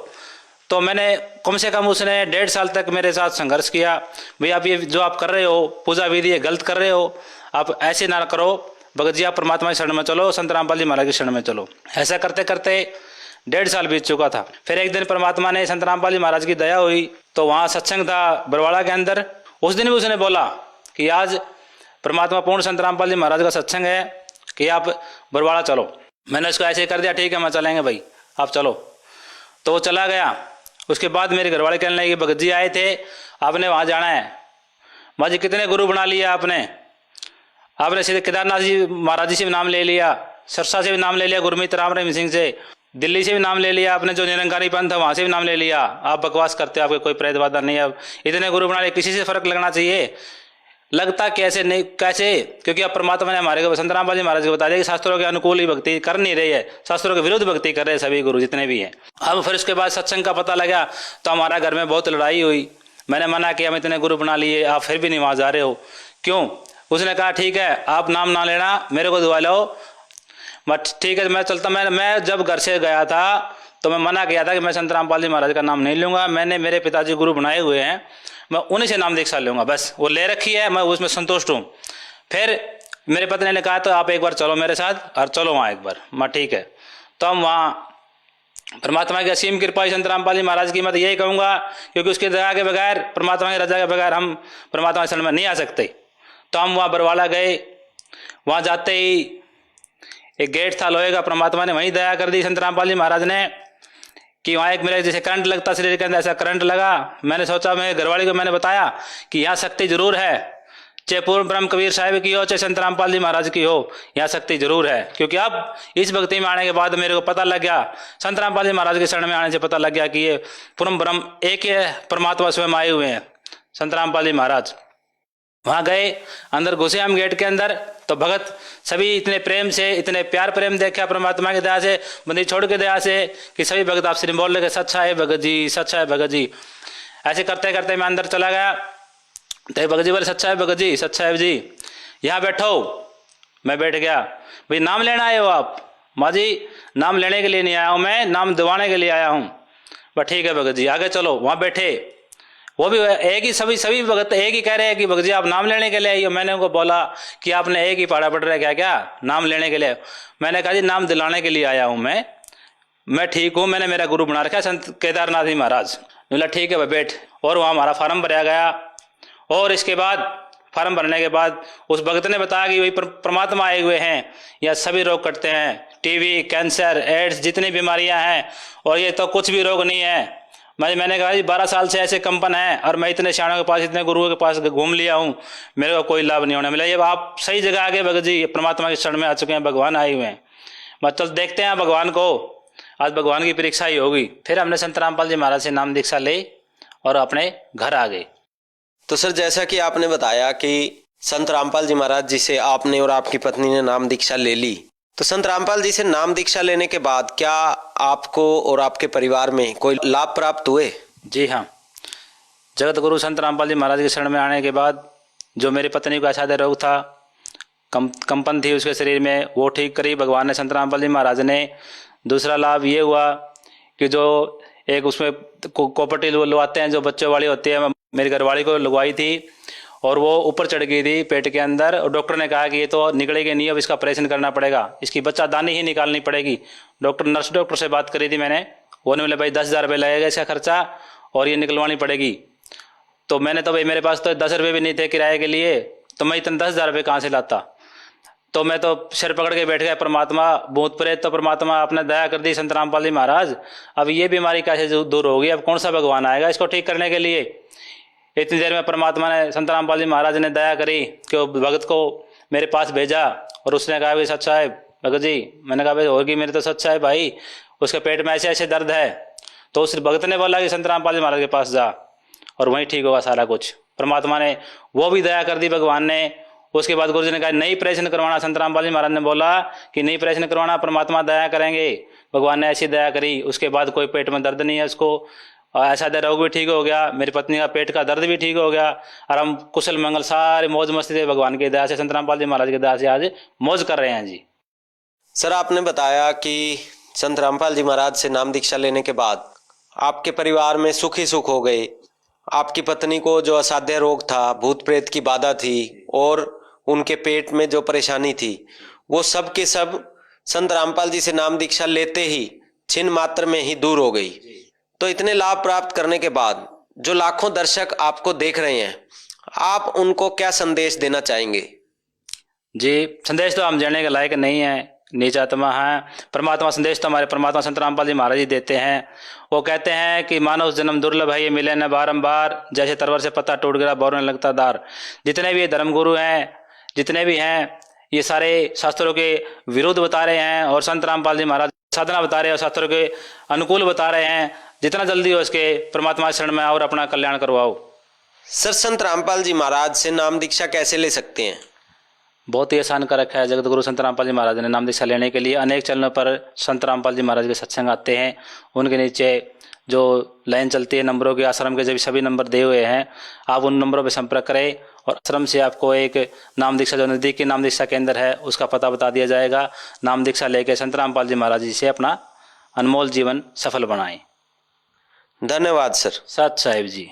तो मैंने कम से कम उसने 1.5 साल तक मेरे साथ संघर्ष किया, भाई आप ये जो आप कर रहे हो पूजा विधि ये गलत कर रहे हो, आप ऐसे ना करो भगत जी, आप परमात्मा की शरण में चलो, संत रामपाल जी महाराज की शरण में चलो। ऐसा करते करते 1.5 साल बीत चुका था। फिर एक दिन परमात्मा ने संत रामपाल जी महाराज की दया हुई, तो वहाँ सत्संग था बरवाड़ा के अंदर। उस दिन भी उसने बोला कि आज परमात्मा पूर्ण संत रामपाल जी महाराज का सत्संग है कि आप बरवाड़ा चलो। मैंने उसको ऐसे कर दिया, ठीक है मैं चलेंगे भाई, आप चलो। तो वो चला गया। उसके बाद मेरे घरवाले कहने लगे, भगत जी आए थे, आपने वहाँ जाना है। माँ जी कितने गुरु बना लिए आपने सीधे केदारनाथ जी महाराज जी से भी नाम ले लिया, सिरसा से भी नाम ले लिया, गुरमीत राम रहीम सिंह से, दिल्ली से भी नाम ले लिया आपने, जो निरंकारी पंथ है वहाँ से भी नाम ले लिया। आप बकवास करते हो, आपके कोई प्रेत बाधा नहीं है। अब इतने गुरु बना लिए, किसी से फर्क लगना चाहिए? लगता कैसे नहीं, कैसे? क्योंकि अब परमात्मा ने हमारे संत रामपाल जी महाराज को बता दिया कि शास्त्रों के अनुकूल ही भक्ति कर नहीं रही है, शास्त्रों के विरुद्ध भक्ति कर रहे हैं सभी गुरु जितने भी हैं। अब फिर उसके बाद सत्संग का पता लगा तो हमारा घर में बहुत लड़ाई हुई। मैंने मना किया, हम इतने गुरु बना लिए, आप फिर भी नहीं वहाँ जा रहे हो, क्यों? उसने कहा ठीक है आप नाम ना लेना, मेरे को दुआ लो। बट ठीक है मैं चलता। मैं जब घर से गया था तो मैं मना किया था कि मैं संत रामपाल जी महाराज का नाम नहीं लूँगा। मैंने मेरे पिताजी गुरु बनाए हुए हैं, मैं उन्हीं से नाम दीक्षा लूँगा, बस वो ले रखी है, मैं उसमें संतुष्ट हूँ। फिर मेरे पत्नी ने कहा तो आप एक बार चलो मेरे साथ, और चलो वहाँ एक बार। मैं ठीक है। तो हम वहाँ परमात्मा की असीम कृपा संत रामपाल जी महाराज की, मैं तो यही कहूँगा, क्योंकि उसकी दया के बगैर, परमात्मा की रजा के बगैर हम परमात्मा के शरण में नहीं आ सकते। तो हम वहाँ बरवाला गए। वहाँ जाते ही एक गेट था लोहे का, परमात्मा ने वहीं दया कर दी संत रामपाल जी महाराज ने, कि वहाँ एक मेरे जैसे करंट लगता शरीर के अंदर, ऐसा करंट लगा। मैंने सोचा, मेरे घरवाली को मैंने बताया कि यहाँ शक्ति जरूर है, चाहे पूर्ण ब्रह्म कबीर साहिब की हो, चाहे संत रामपाल जी महाराज की हो, यहाँ शक्ति जरूर है। क्योंकि अब इस भक्ति में आने के बाद मेरे को पता लग गया, संत रामपाल जी महाराज के शरण में आने से पता लग गया कि ये पूर्ण ब्रह्म एक ही है, परमात्मा स्वयं आए हुए हैं संत रामपाल जी महाराज। वहाँ गए, अंदर घुसे हम गेट के अंदर, तो भगत सभी इतने प्रेम से, इतने प्यार प्रेम देखा परमात्मा की दया से, बंदी छोड़ के दया से, कि सभी भगत आपसे बोल लगे सच्चा है भगत जी, सच्चा है भगत जी। ऐसे करते करते मैं अंदर चला गया, तो भगत जी बोले सच्चा है भगत जी, सच्चा है जी, यहाँ बैठो। मैं बैठ गया। भाई नाम लेना आए हो आप? माँ जी नाम लेने के लिए नहीं आया हूँ मैं, नाम दिवाने के लिए आया हूँ। बस ठीक है भगत जी आगे चलो। वहाँ बैठे, वो भी एक ही सभी भगत एक ही कह रहे हैं कि भगत जी आप नाम लेने के लिए आई हो। मैंने उनको बोला कि आपने एक ही पढ़ा पढ़ रहा है क्या नाम लेने के लिए? मैंने कहा जी नाम दिलाने के लिए आया हूँ मैं ठीक हूँ, मैंने मेरा गुरु बना रखा है संत केदारनाथ जी महाराज। बोला ठीक है भाई बैठ। और वहाँ हमारा फार्म भराया गया, और इसके बाद फार्म भरने के बाद उस भगत ने बताया कि वही परमात्मा आए हुए हैं, या सभी रोग कटते हैं, टीबी, कैंसर, एड्स, जितनी बीमारियां हैं, और ये तो कुछ भी रोग नहीं है। मैंने कहा जी 12 साल से ऐसे कंपन है, और मैं इतने शाणों के पास, इतने गुरुओं के पास घूम लिया हूँ, मेरे को कोई लाभ नहीं होने मिला। ये आप सही जगह आ गए भगत जी, परमात्मा के शरण में आ चुके हैं, भगवान आए हुए हैं। मतलब देखते हैं भगवान को, आज भगवान की परीक्षा ही होगी। फिर हमने संत रामपाल जी महाराज से नाम दीक्षा ली और अपने घर आ गए।
तो सर जैसा कि आपने बताया कि संत रामपाल जी महाराज जी से आपने और आपकी पत्नी ने नाम दीक्षा ले ली, तो संत रामपाल जी से नाम दीक्षा लेने के बाद क्या आपको और आपके परिवार में कोई लाभ प्राप्त हुए?
जी हाँ, जगत गुरु संत रामपाल जी महाराज के शरण में आने के बाद जो मेरी पत्नी को असाध्य रोग था, कंपन थी उसके शरीर में, वो ठीक करी भगवान ने, संत रामपाल जी महाराज ने। दूसरा लाभ ये हुआ कि जो एक उसमें कॉपर्टी लगवाते हैं, जो बच्चों वाली होती है, मेरी घरवाली को लगवाई थी, और वो ऊपर चढ़ गई थी पेट के अंदर, और डॉक्टर ने कहा कि ये तो निकलेगी नहीं, अब इसका ऑपरेशन करना पड़ेगा, इसकी बच्चादानी ही निकालनी पड़ेगी। नर्स डॉक्टर से बात करी थी मैंने, वो ने बोले भाई 10,000 रुपये लगेगा इसका खर्चा, और ये निकलवानी पड़ेगी। तो मैंने तो भाई मेरे पास तो 10 रुपये भी नहीं थे किराए के लिए, तो मैं इतने 10,000 रुपये कहाँ से लाता? तो मैं तो सिर पकड़ के बैठ गया, परमात्मा भूत प्रेत तो परमात्मा आपने दया कर दी संत रामपाल जी महाराज, अब ये बीमारी कैसे दूर होगी? अब कौन सा भगवान आएगा इसको ठीक करने के लिए? इतनी देर में परमात्मा ने, संत रामपाल जी महाराज ने दया करी कि वो भगत को मेरे पास भेजा, और उसने कहा भाई सच्चा है भगत जी। मैंने कहा भाई होगी, मेरे तो सच्चा है भाई, उसके पेट में ऐसे ऐसे दर्द है। तो उस भगत ने बोला कि संत रामपाल जी महाराज के पास जा और वहीं ठीक होगा सारा कुछ। परमात्मा ने वो भी दया कर दी भगवान ने। उसके बाद गुरु जी ने कहा नहीं ऑपरेशन करवाना। संत रामपाल जी महाराज ने बोला कि नहीं ऑपरेशन करवाना, परमात्मा दया करेंगे। भगवान ने ऐसी दया करी, उसके बाद कोई पेट में दर्द नहीं है उसको, ऐसा रोग भी ठीक हो गया, मेरी पत्नी का पेट का दर्द भी ठीक हो गया, और हम कुशल मंगल सारे मौज मस्ती से भगवान की दया से, संत रामपाल जी महाराज की दया से आज मौज कर रहे हैं जी।
सर आपने बताया कि संत रामपाल जी महाराज से नाम दीक्षा लेने के बाद आपके परिवार में सुख ही सुख हो गए। आपकी पत्नी को जो असाध्य रोग था, भूत प्रेत की बाधा थी, और उनके पेट में जो परेशानी थी, वो सब के सब संत रामपाल जी से नाम दीक्षा लेते ही छिन मात्र में ही दूर हो गई। तो इतने लाभ प्राप्त करने के बाद जो लाखों दर्शक आपको देख रहे हैं, आप उनको क्या संदेश देना चाहेंगे?
जी संदेश तो हम देने के लायक नहीं है, नीच आत्मा है। परमात्मा संदेश तो हमारे परमात्मा संत रामपाल जी महाराज जी देते हैं। वो कहते हैं कि मानव जन्म दुर्लभ है, ये मिले न बारंबार, जैसे तरवर से पत्ता टूट गया बोरने लगता दार। जितने भी धर्मगुरु हैं, जितने भी हैं, ये सारे शास्त्रों के विरुद्ध बता रहे हैं, और संत रामपाल जी महाराज साधना बता रहे हैं और शास्त्रों के अनुकूल बता रहे हैं। जितना जल्दी हो इसके परमात्मा शरण में और अपना कल्याण करवाओ।
सर संत रामपाल जी महाराज से नाम दीक्षा कैसे ले सकते हैं?
बहुत ही आसान कर रखा है जगत गुरु संत रामपाल जी महाराज ने। नाम दीक्षा लेने के लिए अनेक चैनलों पर संत रामपाल जी महाराज के सत्संग आते हैं, उनके नीचे जो लाइन चलती है नंबरों के, आश्रम के जब सभी नंबर दिए हुए हैं, आप उन नंबरों पर संपर्क करें, और आश्रम से आपको एक नाम दीक्षा जो नज़दीक की नाम दीक्षा केंद्र है उसका पता बता दिया जाएगा। नाम दीक्षा लेकर संत रामपाल जी महाराज जी से अपना अनमोल जीवन सफल बनाएं।
धन्यवाद सर।
सत साहिब जी।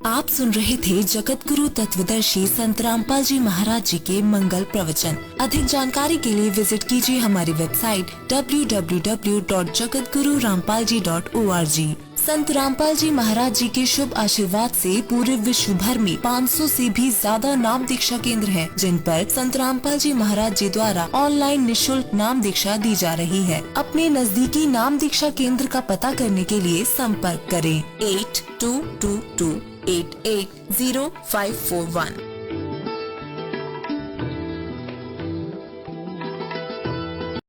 आप सुन रहे थे जगत गुरु तत्वदर्शी संत रामपाल जी महाराज जी के मंगल प्रवचन। अधिक जानकारी के लिए विजिट कीजिए हमारी वेबसाइट www.jagatgururampalji.org। संत रामपाल जी महाराज जी के शुभ आशीर्वाद से पूरे विश्व भर में 500 से भी ज्यादा नाम दीक्षा केंद्र हैं, जिन पर संत रामपाल जी महाराज जी द्वारा ऑनलाइन निशुल्क नाम दीक्षा दी जा रही है। अपने नजदीकी नाम दीक्षा केंद्र का पता करने के लिए संपर्क करें 8222880541।